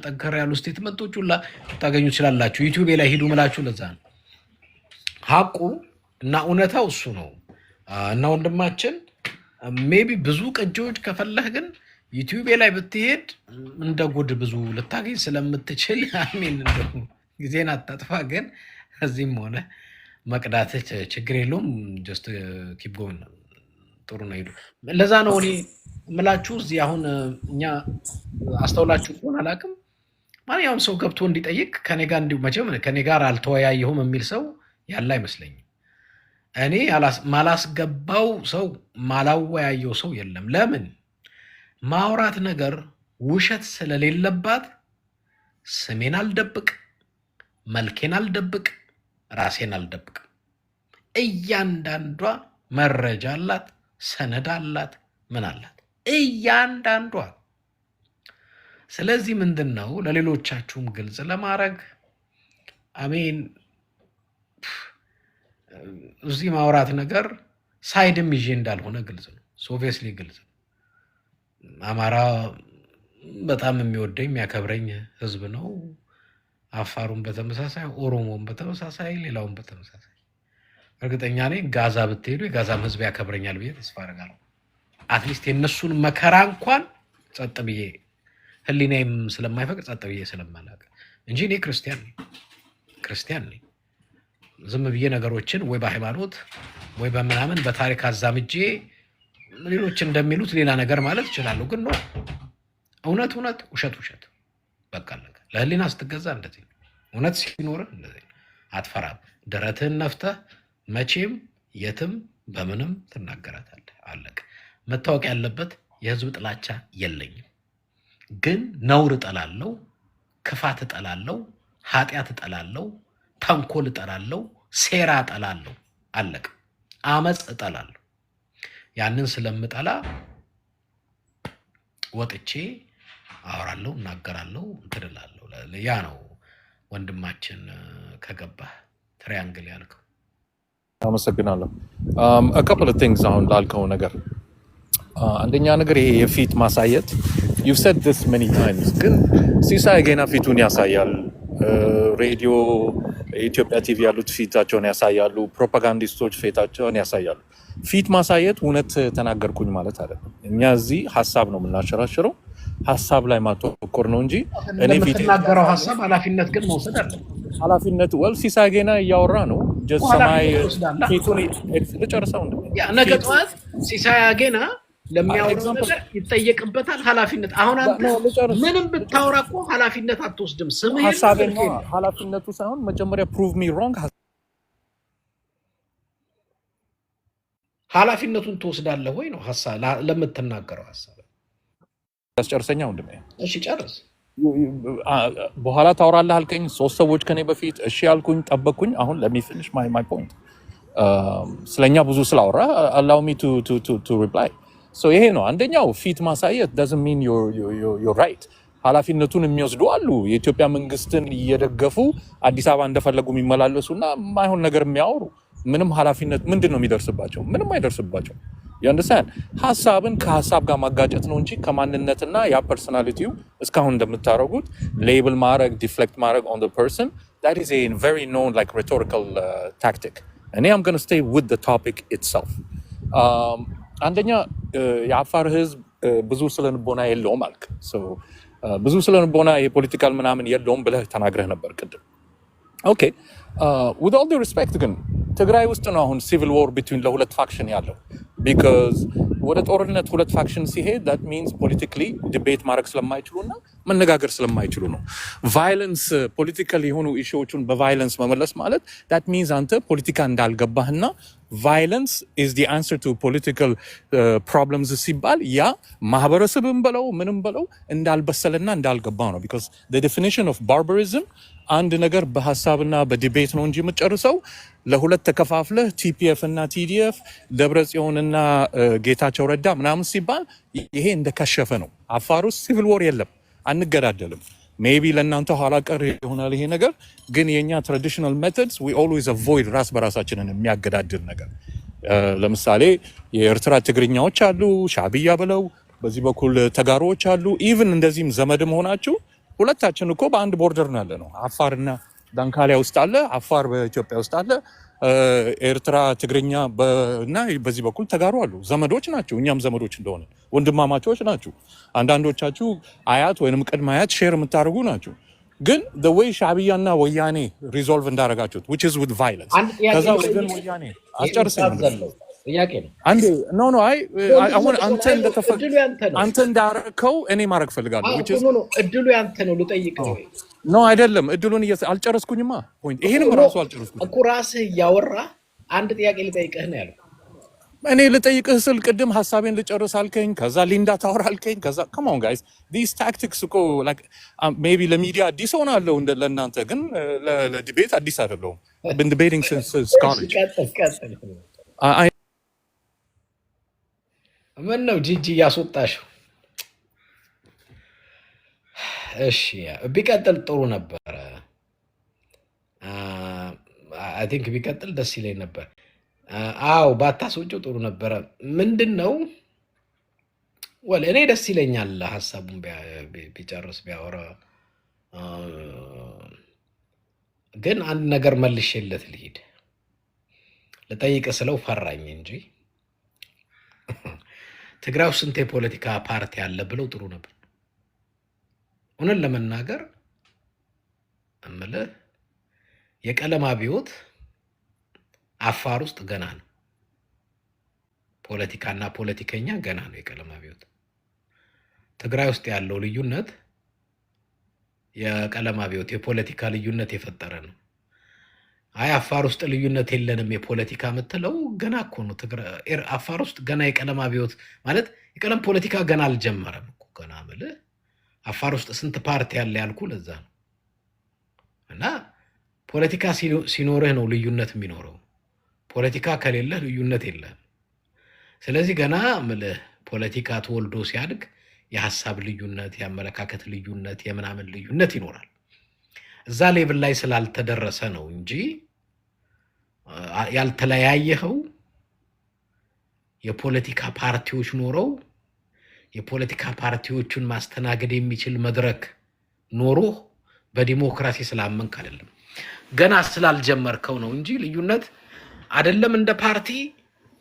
ጠንከር ያሉ ስቴትመንቶች ሁላ ታገኙ ትችላላችሁ። ዩቲዩብ ላይ ሂዱ ምላችሁ ለዛ ነው ሀቁ እና እውነታው እሱ ነው። እና ወንድማችን ሜቢ ብዙ ቅጂዎች ከፈለህ ግን ዩቲዩብ ላይ ብትሄድ እንደ ጉድ ብዙ ልታገኝ ስለምትችል አሚን እንደው ጊዜን አታጥፋ። ግን እዚህም ሆነ መቅዳትህ ችግር የለውም። ጀስት ኪፕ ጎይንግ ጥሩ ነው። ሄዱ ለዛ ነው እኔ ምላችሁ እዚህ አሁን እኛ አስተውላችሁ ከሆነ አላውቅም ማንኛውም ሰው ገብቶ እንዲጠይቅ ከኔ ጋር እንዲሁ መቼም ከኔ ጋር አልተወያየሁም የሚል ሰው ያለ አይመስለኝም። እኔ ማላስገባው ሰው ማላወያየው ሰው የለም። ለምን ማውራት ነገር ውሸት ስለሌለባት ስሜን አልደብቅ፣ መልኬን አልደብቅ፣ ራሴን አልደብቅ። እያንዳንዷ መረጃ አላት፣ ሰነድ አላት፣ ምን አላት እያንዳንዷ። ስለዚህ ምንድን ነው ለሌሎቻችሁም ግልጽ ለማድረግ አሜን እዚህ ማውራት ነገር ሳይድም ይዤ እንዳልሆነ ግልጽ ነው። ኦብቪየስሊ ግልጽ ነው። አማራ በጣም የሚወደኝ የሚያከብረኝ ህዝብ ነው። አፋሩን በተመሳሳይ፣ ኦሮሞን በተመሳሳይ፣ ሌላውን በተመሳሳይ። እርግጠኛ ነኝ ጋዛ ብትሄዱ የጋዛም ህዝብ ያከብረኛል ብዬ ተስፋ አደርጋለሁ። አትሊስት የእነሱን መከራ እንኳን ጸጥ ብዬ ህሊናዬም ስለማይፈቅድ ጸጥ ብዬ ስለማላውቅ እንጂ እኔ ክርስቲያን ነኝ። ዝም ብዬ ነገሮችን ወይ በሃይማኖት ወይ በምናምን በታሪክ አዛምጄ ሌሎች እንደሚሉት ሌላ ነገር ማለት እችላለሁ። ግን ነው እውነት ውሸት በቃ ለህሊና ስትገዛ እንደዚህ ነው። እውነት ሲኖር እንደዚህ ነው። አትፈራም። ደረትህን ነፍተህ መቼም የትም በምንም ትናገራታለህ። አለቀ። መታወቅ ያለበት የህዝብ ጥላቻ የለኝም፣ ግን ነውር እጠላለሁ፣ ክፋት እጠላለሁ፣ ኃጢአት እጠላለሁ፣ ተንኮል እጠላለሁ፣ ሴራ እጠላለሁ። አለቀ። አመፅ እጠላለሁ። ያንን ስለምጠላ ወጥቼ አወራለሁ፣ እናገራለሁ፣ እንትን እላለሁ። ያ ነው ወንድማችን ከገባህ ትሪያንግል ያልከው። አመሰግናለሁ። couple of things አሁን ላልከው ነገር አንደኛ ነገር ይሄ የፊት ማሳየት you've said this many times ግን ሲሳይ ገና ፊቱን ያሳያል። ሬዲዮ ኢትዮጵያ ቲቪ ያሉት ፊታቸውን ያሳያሉ። ፕሮፓጋንዲስቶች ፊታቸውን ያሳያሉ። ፊት ማሳየት እውነት ተናገርኩኝ ማለት አይደለም። እኛ እዚህ ሀሳብ ነው የምናሸራሽረው፣ ሀሳብ ላይ ማተኮር ነው እንጂ እኔ ፊት የምትናገረው ሀሳብ ኃላፊነት ግን መውሰድ አለ። ኃላፊነት ወል ሲሳይ ገና እያወራ ነው። ጀስት ሰማይ ፊቱን ልጨርሰው ነገ ጠዋት ሲሳይ ገና ለሚያወራው ነገር ይጠየቅበታል። ኃላፊነት አሁን አንተ ምንም ብታወራ እኮ ኃላፊነት አትወስድም። ስምህ ኃላፊነቱ ሳይሆን መጀመሪያ ፕሩቭ ሚ ሮንግ ኃላፊነቱን ትወስዳለህ ወይ ነው ሐሳብ ለምትናገረው ሐሳብ። ያስጨርሰኛ ወንድሜ። እሺ ጨርስ። በኋላ ታወራለህ አልከኝ። 3 ሰዎች ከኔ በፊት እሺ ያልኩኝ ጠበቅኩኝ። አሁን let me finish my point። ስለኛ ብዙ ስላወራ allow me to reply። so ይሄ ነው አንደኛው። ፊት ማሳየት doesn't mean you're right። ኃላፊነቱን የሚወስዱ አሉ። የኢትዮጵያ መንግስትን እየደገፉ አዲስ አበባ እንደፈለጉ የሚመላለሱና ማይሆን ነገር የሚያወሩ ምንም ኃላፊነት ምንድነው የሚደርስባቸው? ምንም አይደርስባቸው። ያንደሳን ሐሳብን ከሐሳብ ጋር ማጋጨት ነው እንጂ ከማንነትና ያ ፐርሰናሊቲው እስካሁን እንደምታረጉት ሌብል ማድረግ ዲፍሌክት ማድረግ on the person that is a very known like rhetorical tactic and I'm going to stay with the topic itself። አንደኛ የአፋር ህዝብ ብዙ ስለንቦና የለውም አልክ። so ብዙ ስለንቦና የፖለቲካል ምናምን የለውም ብለህ ተናግረህ ነበር ቅድም። ኦኬ with all due respect ግን ትግራይ ውስጥ ነው አሁን ሲቪል ዎር ቢትዊን ለሁለት ፋክሽን ያለው because ወደ ጦርነት ሁለት ፋክሽን ሲሄድ that means politically ዲቤት ማድረግ ስለማይችሉና መነጋገር ስለማይችሉ ነው። ቫይለንስ ፖለቲካል የሆኑ ኢሹዎችን በቫይለንስ መመለስ ማለት that means አንተ ፖለቲካ እንዳልገባህና violence is the answer to political problems ሲባል ያ ማህበረሰብን በለው ምንም በለው እንዳልበሰለና እንዳልገባ ነው። because the definition of barbarism አንድ ነገር በሐሳብና በዲቤት ነው እንጂ የምትጨርሰው ለሁለት ተከፋፍለህ ቲፒኤፍ እና ቲዲኤፍ ደብረጽዮንና ጌታቸው ረዳ ምናምን ሲባል ይሄ እንደከሸፈ ነው። አፋር ውስጥ ሲቪል ዎር የለም፣ አንገዳደልም። ሜቢ ለእናንተ ኋላ ቀር ይሆናል ይሄ ነገር፣ ግን የኛ ትራዲሽናል ሜቶድስ we always avoid ራስ በራሳችንን የሚያገዳድል ነገር። ለምሳሌ የኤርትራ ትግርኛዎች አሉ፣ ሻዕቢያ ብለው፣ በዚህ በኩል ተጋሮዎች አሉ። ኢቭን እንደዚህም ዘመድ መሆናችሁ ሁለታችን እኮ በአንድ ቦርደር ነው ያለነው። አፋርና ዳንካሊያ ውስጥ አለ፣ አፋር በኢትዮጵያ ውስጥ አለ፣ ኤርትራ ትግርኛ እና በዚህ በኩል ተጋሩ አሉ። ዘመዶች ናቸው፣ እኛም ዘመዶች እንደሆነ ወንድማማቾች ናቸው። አንዳንዶቻችሁ አያት ወይንም ቅድመ አያት ሼር የምታደርጉ ናቸው። ግን the way ሻዕቢያና ወያኔ ሪዞልቭ እንዳደረጋችሁት which is with violence ከዛ ወገን ወያኔ አስጨርሰኝ ጥያቄ ነው። አንዴ ኖ አይ አሁን አንተ እንዳረከው እኔ ማድረግ ፈልጋለሁ። እድሉ ያንተ ነው። ልጠይቅህ ወይ? ኖ አይደለም፣ እድሉን አልጨረስኩኝማ። ፖይንት ይሄንም ራሱ አልጨረስኩኝ እኮ። ራስህ እያወራ አንድ ጥያቄ ልጠይቅህ ነው ያልኩህ። እኔ ልጠይቅህ ስል ቅድም ሐሳቤን ልጨርስ አልከኝ፣ ከዛ ሊንዳ ታወራ አልከኝ፣ ከዛ come on guys these tactics እኮ like maybe ለሚዲያ አዲስ ሆናለሁ ለእናንተ፣ ግን ለዲቤት አዲስ አይደለሁም። been debating since college። ምን ነው ጂጂ እያስወጣሽው? እሺ ቢቀጥል ጥሩ ነበረ። አይ ቲንክ ቢቀጥል ደስ ይለኝ ነበር። አዎ ባታስወጪው ጥሩ ነበረ። ምንድነው ወለ እኔ ደስ ይለኛል ሐሳቡን ቢጨርስ ቢያወራ። ግን አንድ ነገር መልሼለት ልሂድ። ልጠይቅ ስለው ፈራኝ እንጂ ትግራይ ውስጥ ስንት የፖለቲካ ፓርቲ አለ ብለው ጥሩ ነበር። እውነት ለመናገር እምልህ የቀለም አብዮት አፋር ውስጥ ገና ነው። ፖለቲካና ፖለቲከኛ ገና ነው የቀለም አብዮት። ትግራይ ውስጥ ያለው ልዩነት የቀለም አብዮት የፖለቲካ ልዩነት የፈጠረ ነው። አይ አፋር ውስጥ ልዩነት የለንም የፖለቲካ የምትለው ገና እኮ ነው። አፋር ውስጥ ገና የቀለም አብዮት ማለት የቀለም ፖለቲካ ገና አልጀመረም እኮ ገና ምልህ አፋር ውስጥ ስንት ፓርቲ ያለ ያልኩ ለዛ ነው። እና ፖለቲካ ሲኖርህ ነው ልዩነት የሚኖረው። ፖለቲካ ከሌለህ ልዩነት የለም። ስለዚህ ገና ምልህ ፖለቲካ ተወልዶ ሲያድግ የሀሳብ ልዩነት፣ የአመለካከት ልዩነት፣ የምናምን ልዩነት ይኖራል። እዛ ሌቭል ላይ ስላልተደረሰ ነው እንጂ ያልተለያየኸው የፖለቲካ ፓርቲዎች ኖረው የፖለቲካ ፓርቲዎቹን ማስተናገድ የሚችል መድረክ ኖሮ በዲሞክራሲ ስላመንክ አይደለም። ገና ስላልጀመርከው ነው እንጂ ልዩነት አይደለም። እንደ ፓርቲ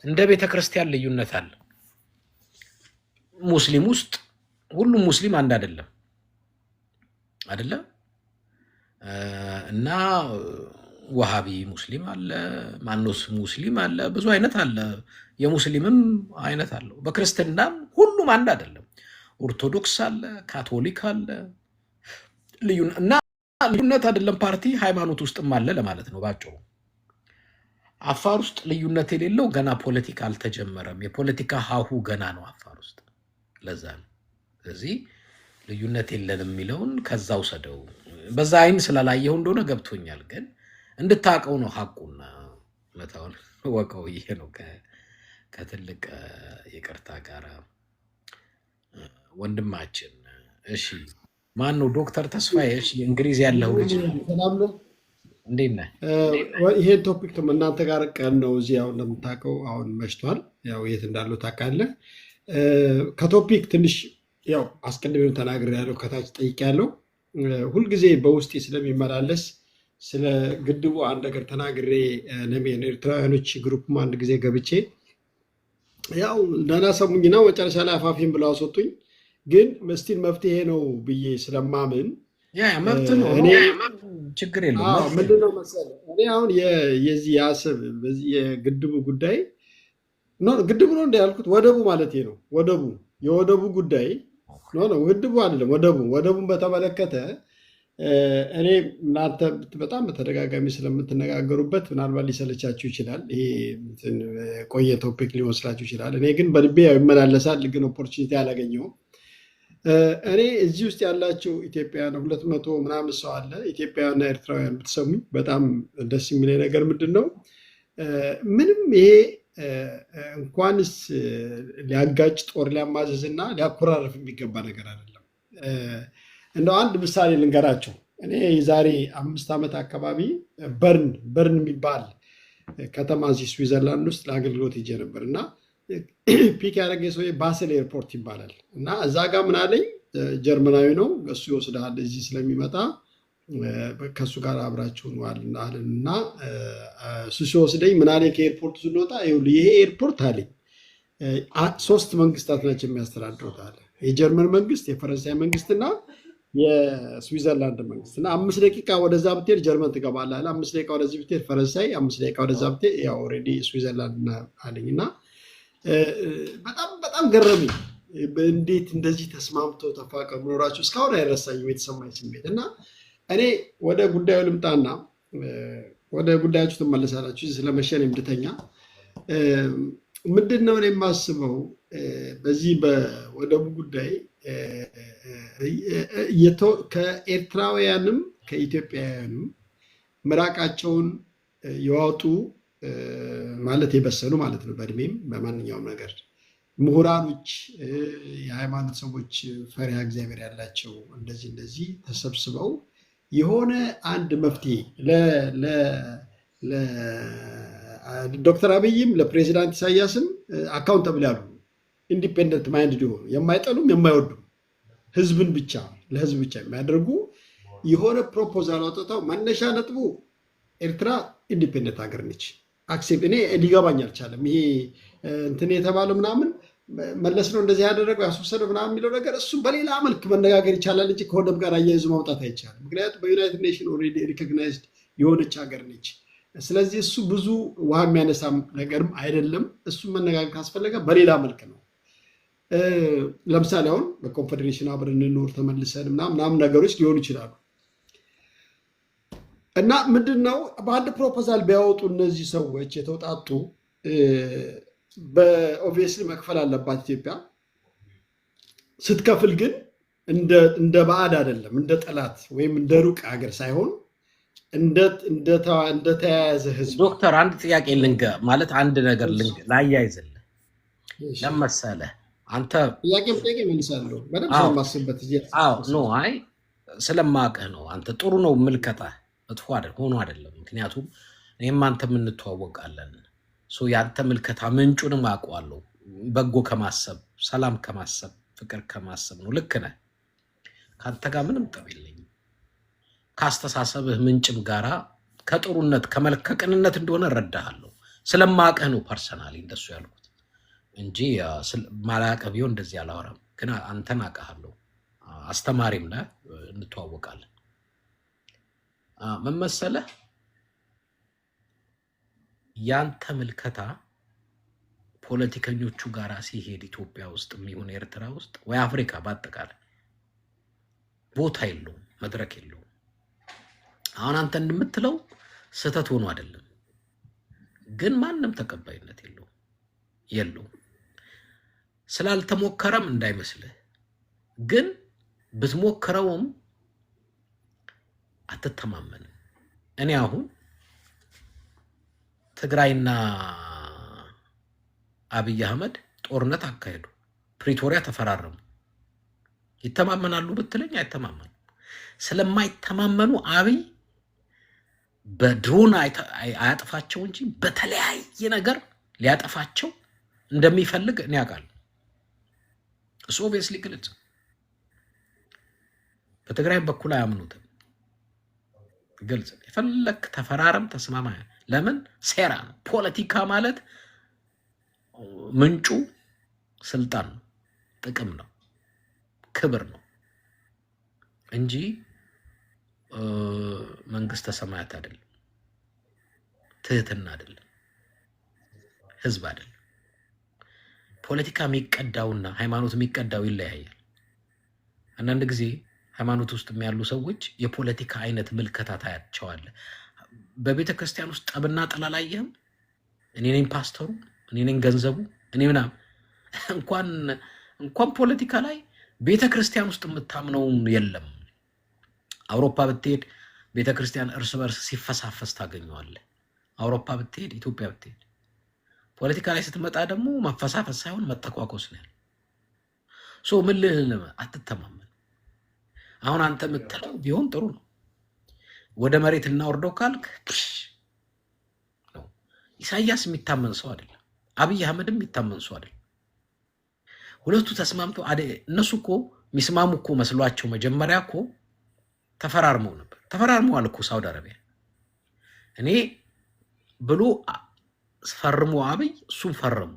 እንደ ቤተክርስቲያን ልዩነት አለ። ሙስሊም ውስጥ ሁሉም ሙስሊም አንድ አይደለም አይደለም። እና ወሃቢ ሙስሊም አለ፣ ማኖስ ሙስሊም አለ፣ ብዙ አይነት አለ። የሙስሊምም አይነት አለው። በክርስትናም ሁሉም አንድ አይደለም። ኦርቶዶክስ አለ፣ ካቶሊክ አለ። ልዩነት አይደለም ፓርቲ ሃይማኖት ውስጥም አለ ለማለት ነው ባጭሩ። አፋር ውስጥ ልዩነት የሌለው ገና ፖለቲካ አልተጀመረም። የፖለቲካ ሀሁ ገና ነው አፋር ውስጥ። ለዛ ነው ስለዚህ ልዩነት የለንም የሚለውን ከዛ ውሰደው። በዛ አይን ስላላየው እንደሆነ ገብቶኛል፣ ግን እንድታቀው ነው ሐቁና መታውን ወቀው። ይሄ ነው ከትልቅ ይቅርታ ጋር ወንድማችን። እሺ ማን ነው? ዶክተር ተስፋዬ። እሺ እንግሊዝ ያለው ልጅ ሰላም ነው። እንዴት ነህ? ይሄን ቶፒክ እናንተ ጋር ቀን ነው እዚህ አሁን እንደምታውቀው አሁን መሽቷል። ያው የት እንዳለው ታውቃለህ። ከቶፒክ ትንሽ ያው አስቀድሜ ተናግሬያለሁ፣ ከታች ጠይቄያለሁ። ሁልጊዜ በውስጤ ስለሚመላለስ ስለ ግድቡ አንድ ነገር ተናግሬ ነሜን ኤርትራውያኖች ግሩፕም አንድ ጊዜ ገብቼ ያው ደህና ሰሙኝና መጨረሻ ላይ አፋፊን ብለው አስወጡኝ። ግን መስቲን መፍትሄ ነው ብዬ ስለማምን መብት ነው፣ ችግር የለም። ምንድነው መሰለህ እኔ አሁን የዚህ የአሰብ በዚህ የግድቡ ጉዳይ ግድቡ ነው እንዳልኩት ወደቡ ማለት ነው። የወደቡ ጉዳይ ግድቡ አይደለም። ወደቡን በተመለከተ እኔ እናንተ በጣም በተደጋጋሚ ስለምትነጋገሩበት ምናልባት ሊሰለቻችሁ ይችላል። ይሄ ቆየ ቶፒክ ሊወስዳችሁ ይችላል። እኔ ግን በልቤ ይመላለሳል፣ ግን ኦፖርቹኒቲ አላገኘሁም። እኔ እዚህ ውስጥ ያላቸው ኢትዮጵያውያን 200 ምናምን ሰው አለ። ኢትዮጵያውያንና ኤርትራውያን ብትሰሙኝ በጣም ደስ የሚለኝ ነገር ምንድን ነው፣ ምንም ይሄ እንኳንስ ሊያጋጭ ጦር ሊያማዘዝ እና ሊያኮራረፍ የሚገባ ነገር አይደለም። እንደው አንድ ምሳሌ ልንገራቸው። እኔ የዛሬ 5 ዓመት አካባቢ በርን የሚባል ከተማ እዚህ ስዊዘርላንድ ውስጥ ለአገልግሎት ሄጄ ነበር እና ፒክ ያደረገ ሰው ባሰል ኤርፖርት ይባላል እና እዛ ጋር ምን አለኝ፣ ጀርመናዊ ነው እሱ ይወስድሃል እዚህ ስለሚመጣ ከእሱ ጋር አብራችሁን አለን እና እሱ ሲወስደኝ ምን አለኝ፣ ከኤርፖርቱ ስንወጣ ይሄ ኤርፖርት አለኝ 3 መንግስታት ናቸው የሚያስተዳድሩት አለ። የጀርመን መንግስት፣ የፈረንሳይ መንግስትና የስዊዘርላንድ መንግስት እና 5 ደቂቃ ወደዛ ብትሄድ ጀርመን ትገባለህ አለ። 5 ደቂቃ ወደዚህ ብትሄድ ፈረንሳይ፣ 5 ደቂቃ ወደዛ ብትሄድ ያው ኦልሬዲ ስዊዘርላንድ አለኝ እና በጣም ገረመኝ። እንዴት እንደዚህ ተስማምተው ተፋቀሩ መኖራቸው እስካሁን አይረሳኝም የተሰማኝ ስሜት። እና እኔ ወደ ጉዳዩ ልምጣና ወደ ጉዳያችሁ ትመለሳላችሁ። ስለመሸን እንድተኛ ምንድነው እኔ የማስበው በዚህ በወደቡ ጉዳይ ከኤርትራውያንም ከኢትዮጵያውያንም ምራቃቸውን የዋጡ ማለት የበሰሉ ማለት ነው፣ በእድሜም በማንኛውም ነገር ምሁራኖች፣ የሃይማኖት ሰዎች፣ ፈሪሃ እግዚአብሔር ያላቸው እንደዚህ ተሰብስበው የሆነ አንድ መፍትሄ ለዶክተር አብይም ለፕሬዚዳንት ኢሳያስም አካውንተብል ያሉ ኢንዲፔንደንት ማይንድ ሊሆኑ የማይጠሉም የማይወዱም ህዝብን ብቻ ለህዝብ ብቻ የሚያደርጉ የሆነ ፕሮፖዛል አውጥተው መነሻ ነጥቡ ኤርትራ ኢንዲፔንደንት ሀገር ነች። አክሴፕት እኔ ሊገባኝ አልቻለም። ይሄ እንትን የተባለው ምናምን መለስ ነው እንደዚህ ያደረገው ያስወሰደው ምናምን የሚለው ነገር እሱ በሌላ መልክ መነጋገር ይቻላል እንጂ ከወደብ ጋር አያይዞ ማውጣት አይቻልም። ምክንያቱም በዩናይትድ ኔሽን ኦልሬዲ ሪኮግናይዝድ የሆነች ሀገር ነች። ስለዚህ እሱ ብዙ ውሃ የሚያነሳም ነገርም አይደለም። እሱ መነጋገር ካስፈለገ በሌላ መልክ ነው። ለምሳሌ አሁን በኮንፌዴሬሽን አብረን እንኖር ተመልሰን ምናምን ነገሮች ሊሆኑ ይችላሉ። እና ምንድነው በአንድ ፕሮፖዛል ቢያወጡ እነዚህ ሰዎች የተውጣጡ በኦብቪየስሊ መክፈል አለባት ኢትዮጵያ። ስትከፍል ግን እንደ ባዕድ አይደለም፣ እንደ ጠላት ወይም እንደ ሩቅ ሀገር ሳይሆን እንደተያያዘ ህዝብ። ዶክተር አንድ ጥያቄ ማለት አንድ ነገር ላያይዝልህ ለመሰለህ አንተ ጥያቄ መልሳለሁ በደንብ ስለማስብበት አይ ስለማውቅህ ነው። አንተ ጥሩ ነው ምልከታህ መጥፎ ሆኖ አይደለም። ምክንያቱም እኔም አንተም እንተዋወቃለን። ያንተ ምልከታ ምንጩንም አውቀዋለሁ። በጎ ከማሰብ ሰላም ከማሰብ ፍቅር ከማሰብ ነው። ልክ ነህ። ከአንተ ጋር ምንም ጠብ የለኝም። ከአስተሳሰብህ ምንጭም ጋራ ከጥሩነት ከቅንነት እንደሆነ እረዳሃለሁ። ስለማውቅህ ነው ፐርሰናሊ እንደሱ ያልኩት እንጂ ማላውቅህ ቢሆን እንደዚህ አላወራም። ግን አንተን አውቅሃለሁ፣ አስተማሪም ነህ፣ እንተዋወቃለን። ምን መሰለህ ያንተ ምልከታ ፖለቲከኞቹ ጋር ሲሄድ ኢትዮጵያ ውስጥ የሚሆን ኤርትራ ውስጥ ወይ አፍሪካ በአጠቃላይ ቦታ የለውም፣ መድረክ የለውም። አሁን አንተ እንደምትለው ስህተት ሆኖ አይደለም፣ ግን ማንም ተቀባይነት የለውም። ስላልተሞከረም እንዳይመስልህ፣ ግን ብትሞክረውም አትተማመንም። እኔ አሁን ትግራይና አብይ አህመድ ጦርነት አካሄዱ፣ ፕሪቶሪያ ተፈራረሙ። ይተማመናሉ ብትለኝ አይተማመኑ። ስለማይተማመኑ አብይ በድሮን አያጥፋቸው እንጂ በተለያየ ነገር ሊያጠፋቸው እንደሚፈልግ እኔ አውቃለሁ። እሱ ኦብቪየስሊ ግልጽ። በትግራይም በኩል አያምኑትም፣ ግልጽ። የፈለክ ተፈራረም ተስማማ። ለምን ሴራ ነው። ፖለቲካ ማለት ምንጩ ስልጣን ነው፣ ጥቅም ነው፣ ክብር ነው እንጂ መንግስተ ሰማያት አይደለም፣ ትህትና አይደለም፣ ህዝብ አይደለም። ፖለቲካ የሚቀዳውና ሃይማኖት የሚቀዳው ይለያያል። አንዳንድ ጊዜ ሃይማኖት ውስጥ ያሉ ሰዎች የፖለቲካ አይነት ምልከታ ታያቸዋለህ። በቤተ ክርስቲያን ውስጥ ጠብና ጥል አላየህም? እኔ ነኝ ፓስተሩ፣ እኔ ነኝ ገንዘቡ፣ እኔ ምናምን። እንኳን ፖለቲካ ላይ ቤተ ክርስቲያን ውስጥ የምታምነውም የለም። አውሮፓ ብትሄድ ቤተ ክርስቲያን እርስ በርስ ሲፈሳፈስ ታገኘዋለህ። አውሮፓ ብትሄድ፣ ኢትዮጵያ ብትሄድ። ፖለቲካ ላይ ስትመጣ ደግሞ መፈሳፈስ ሳይሆን መተኳኮስ ነው ያለው። ምን ልህል አትተማመን። አሁን አንተ የምትለው ቢሆን ጥሩ ነው። ወደ መሬት እናወርደው ካልክ ነው። ኢሳያስ የሚታመን ሰው አይደለም፣ አብይ አህመድም የሚታመን ሰው አይደለም። ሁለቱ ተስማምተው እነሱ እኮ የሚስማሙ እኮ መስሏቸው መጀመሪያ እኮ ተፈራርመው ነበር። ተፈራርመዋል እኮ ሳውዲ አረቢያ እኔ ብሎ ፈርሞ አብይ እሱም ፈርሞ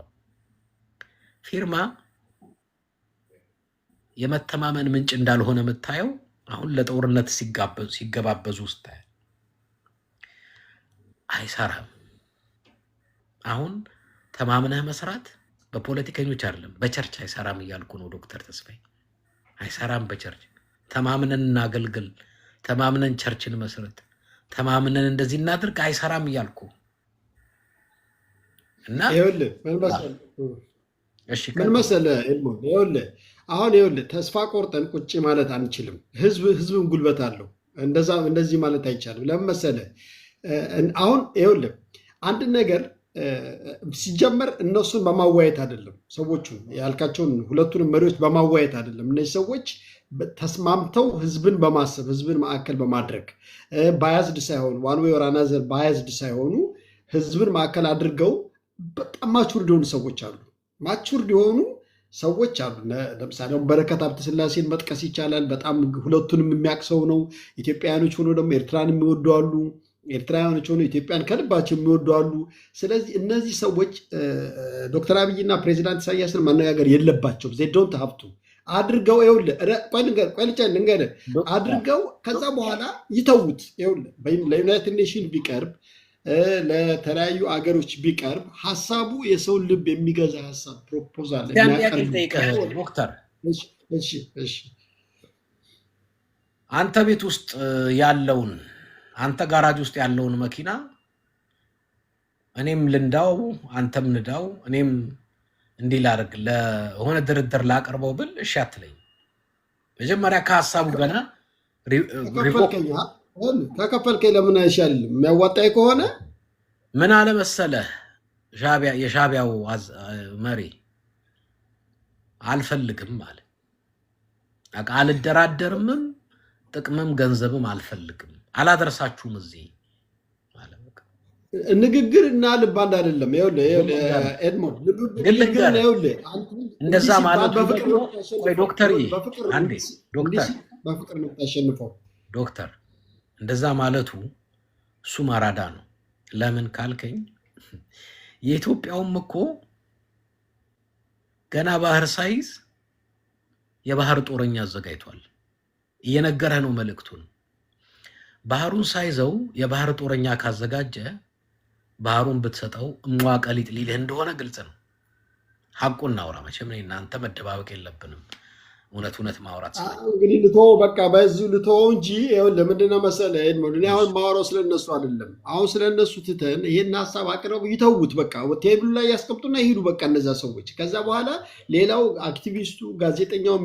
ፊርማ የመተማመን ምንጭ እንዳልሆነ የምታየው አሁን ለጦርነት ሲገባበዙ ውስጥ አይሰራም። አሁን ተማምነህ መስራት በፖለቲከኞች አይደለም በቸርች አይሰራም እያልኩ ነው ዶክተር ተስፋዬ። አይሰራም በቸርች ተማምነን እናገልግል፣ ተማምነን ቸርችን መስረት፣ ተማምነን እንደዚህ እናድርግ አይሰራም እያልኩ እና ይኸውልህ ምን መሰለህ ኤድሞን፣ ይኸውልህ አሁን ተስፋ ቆርጠን ቁጭ ማለት አንችልም። ህዝብም ጉልበት አለው። እንደዚህ ማለት አይቻልም። ለምን መሰለህ አሁን ይኸውልህ አንድ ነገር ሲጀመር እነሱን በማዋየት አይደለም፣ ሰዎቹን ያልካቸውን ሁለቱንም መሪዎች በማዋየት አይደለም። እነዚህ ሰዎች ተስማምተው ህዝብን በማሰብ ህዝብን ማዕከል በማድረግ ባያዝድ ሳይሆኑ ዋን ዌይ ኦር አናዘር ባያዝድ ሳይሆኑ ህዝብን ማዕከል አድርገው በጣም ማቹርድ የሆኑ ሰዎች አሉ። ማቹርድ የሆኑ ሰዎች አሉ። ለምሳሌ በረከት ሀብተስላሴን መጥቀስ ይቻላል። በጣም ሁለቱንም የሚያውቅ ሰው ነው። ኢትዮጵያውያኖች ሆኖ ደግሞ ኤርትራን የሚወዱ አሉ። ኤርትራውያኖች ሆኖ ኢትዮጵያን ከልባቸው የሚወዱ አሉ። ስለዚህ እነዚህ ሰዎች ዶክተር አብይና ፕሬዚዳንት ኢሳያስን ማነጋገር የለባቸውም። ዜዶንት ሀብቱ አድርገው ልንገርህ አድርገው ከዛ በኋላ ይተዉት። ለዩናይትድ ኔሽን ቢቀርብ ለተለያዩ አገሮች ቢቀርብ ሀሳቡ የሰውን ልብ የሚገዛ ሀሳብ ፕሮፖዛል ዶክተር አንተ ቤት ውስጥ ያለውን አንተ ጋራጅ ውስጥ ያለውን መኪና እኔም ልንዳው አንተም ንዳው እኔም እንዲህ ላድርግ ለሆነ ድርድር ላቀርበው ብል እሺ አትለኝ። መጀመሪያ ከሐሳቡ ገና ከከፈልከኝ ለምን አይሻልም? የሚያዋጣኝ ከሆነ ምን አለ መሰለህ የሻቢያው መሪ አልፈልግም አለ። አልደራደርምም፣ ጥቅምም ገንዘብም አልፈልግም፣ አላደርሳችሁም እዚህ ማለት ነው። ንግግር እና ልብ አንድ አይደለም። ኤድሞንድ እንደዛ ማለት ዶክተር አንዴ በፍቅር ነው ታሸንፈው ዶክተር እንደዛ ማለቱ እሱ ማራዳ ነው። ለምን ካልከኝ የኢትዮጵያውም እኮ ገና ባህር ሳይዝ የባህር ጦረኛ አዘጋጅቷል። እየነገረህ ነው መልእክቱን። ባህሩን ሳይዘው የባህር ጦረኛ ካዘጋጀ ባህሩን ብትሰጠው እሟቀሊጥ ሊልህ እንደሆነ ግልጽ ነው። ሐቁን እናውራ። መቼም እኔ እናንተ መደባበቅ የለብንም። እውነት ማውራት እንግዲህ ልተወው በቃ በዚሁ ልተወው እንጂ ለምንድነው መሰለህ ኤድሞንድ፣ እኔ አሁን ማወራው ስለነሱ አይደለም። አሁን ስለነሱ ትተን ይሄን ሐሳብ አቅርበው ይተውት፣ በቃ ቴብሉ ላይ ያስቀምጡና ይሄዱ በቃ እነዛ ሰዎች። ከዛ በኋላ ሌላው አክቲቪስቱ፣ ጋዜጠኛው፣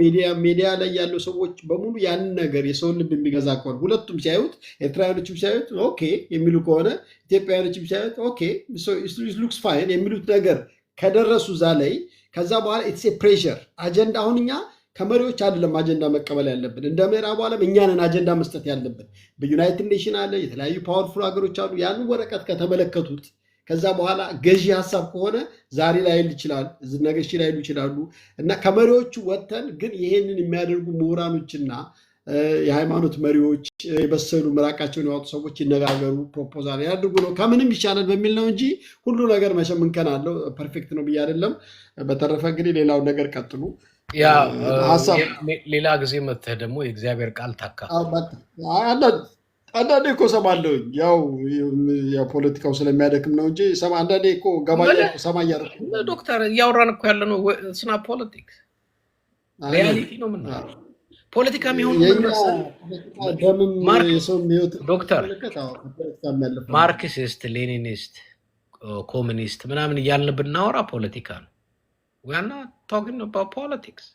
ሚዲያ ላይ ያለው ሰዎች በሙሉ ያንን ነገር የሰውን ልብ የሚገዛ ከሆነ ሁለቱም ሲያዩት፣ ኤርትራውያኖችም ሲያዩት ኦኬ የሚሉ ከሆነ ኢትዮጵያውያኖችም ሲያዩት ኦኬ ሉክስ ፋይን የሚሉት ነገር ከደረሱ እዛ ላይ ከዛ በኋላ ኢትስ ፕሬሸር አጀንዳ አሁን እኛ ከመሪዎች አይደለም አጀንዳ መቀበል ያለብን። እንደ ምዕራቡ ዓለም እኛንን አጀንዳ መስጠት ያለብን። በዩናይትድ ኔሽን አለ፣ የተለያዩ ፓወርፉል ሀገሮች አሉ። ያንን ወረቀት ከተመለከቱት ከዛ በኋላ ገዢ ሀሳብ ከሆነ ዛሬ ላይ ይችላል ነገ ላይ ይችላሉ እና ከመሪዎቹ ወጥተን ግን ይሄንን የሚያደርጉ ምሁራኖችና የሃይማኖት መሪዎች የበሰሉ ምራቃቸውን ያወጡ ሰዎች ይነጋገሩ፣ ፕሮፖዛል ያድርጉ ነው ከምንም ይሻላል በሚል ነው እንጂ ሁሉ ነገር መቼም እንከን አለው ፐርፌክት ነው ብዬ አይደለም። በተረፈ እንግዲህ ሌላውን ነገር ቀጥሉ። ሌላ ጊዜ መጥተህ ደግሞ የእግዚአብሔር ቃል ታካ። አንዳንዴ እኮ ሰማለሁኝ፣ ያው ፖለቲካው ስለሚያደክም ነው እንጂ አንዳንዴ እኮ ገባኛ ሰማ እያደረኩ ዶክተር እያወራን እኮ ያለ ነው። ስና ፖለቲክስ ሪያሊቲ ነው የምናወራው። ፖለቲካ የሚሆኑ ዶክተር ማርክሲስት፣ ሌኒኒስት፣ ኮሚኒስት ምናምን እያልን ብናወራ ፖለቲካ ነው። We are not talking about politics.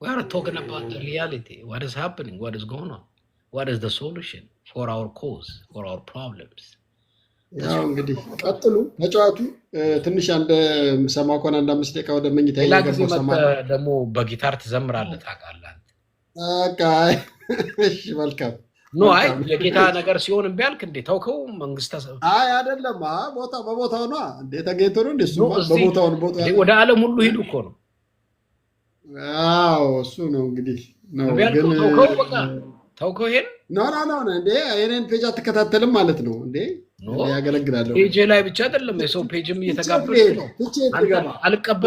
We are talking about the reality. What is happening? What is going on? What is the solution for our cause, for our problems? ያው እንግዲህ ቀጥሉ፣ ተጫዋቱ። ትንሽ አንድ ሰማው ከሆነ አንድ 5 ደቂቃ ወደ መኝታ ደግሞ በጊታር ትዘምራለህ ታውቃለህ። በቃ እሺ፣ መልካም ኖ አይ የጌታ ነገር ሲሆን እምቢ አልክ እንዴ? ተውከው መንግስት አይደለም በቦታው ነው እንዴ? ተገኝቶ ነው እንዴ? እሱ በቦታው ወደ ዓለም ሁሉ ሄዱ እኮ ነው። አዎ እሱ ነው እንግዲህ ነው። ግን ተውከው ይሄን ኖ እንዴ የኔን ፔጅ አትከታተልም ማለት ነው እንዴ? ያገለግላለሁ። ፔጅ ላይ ብቻ አይደለም የሰው ፔጅም እየተጋበረ ነው። አልቀበል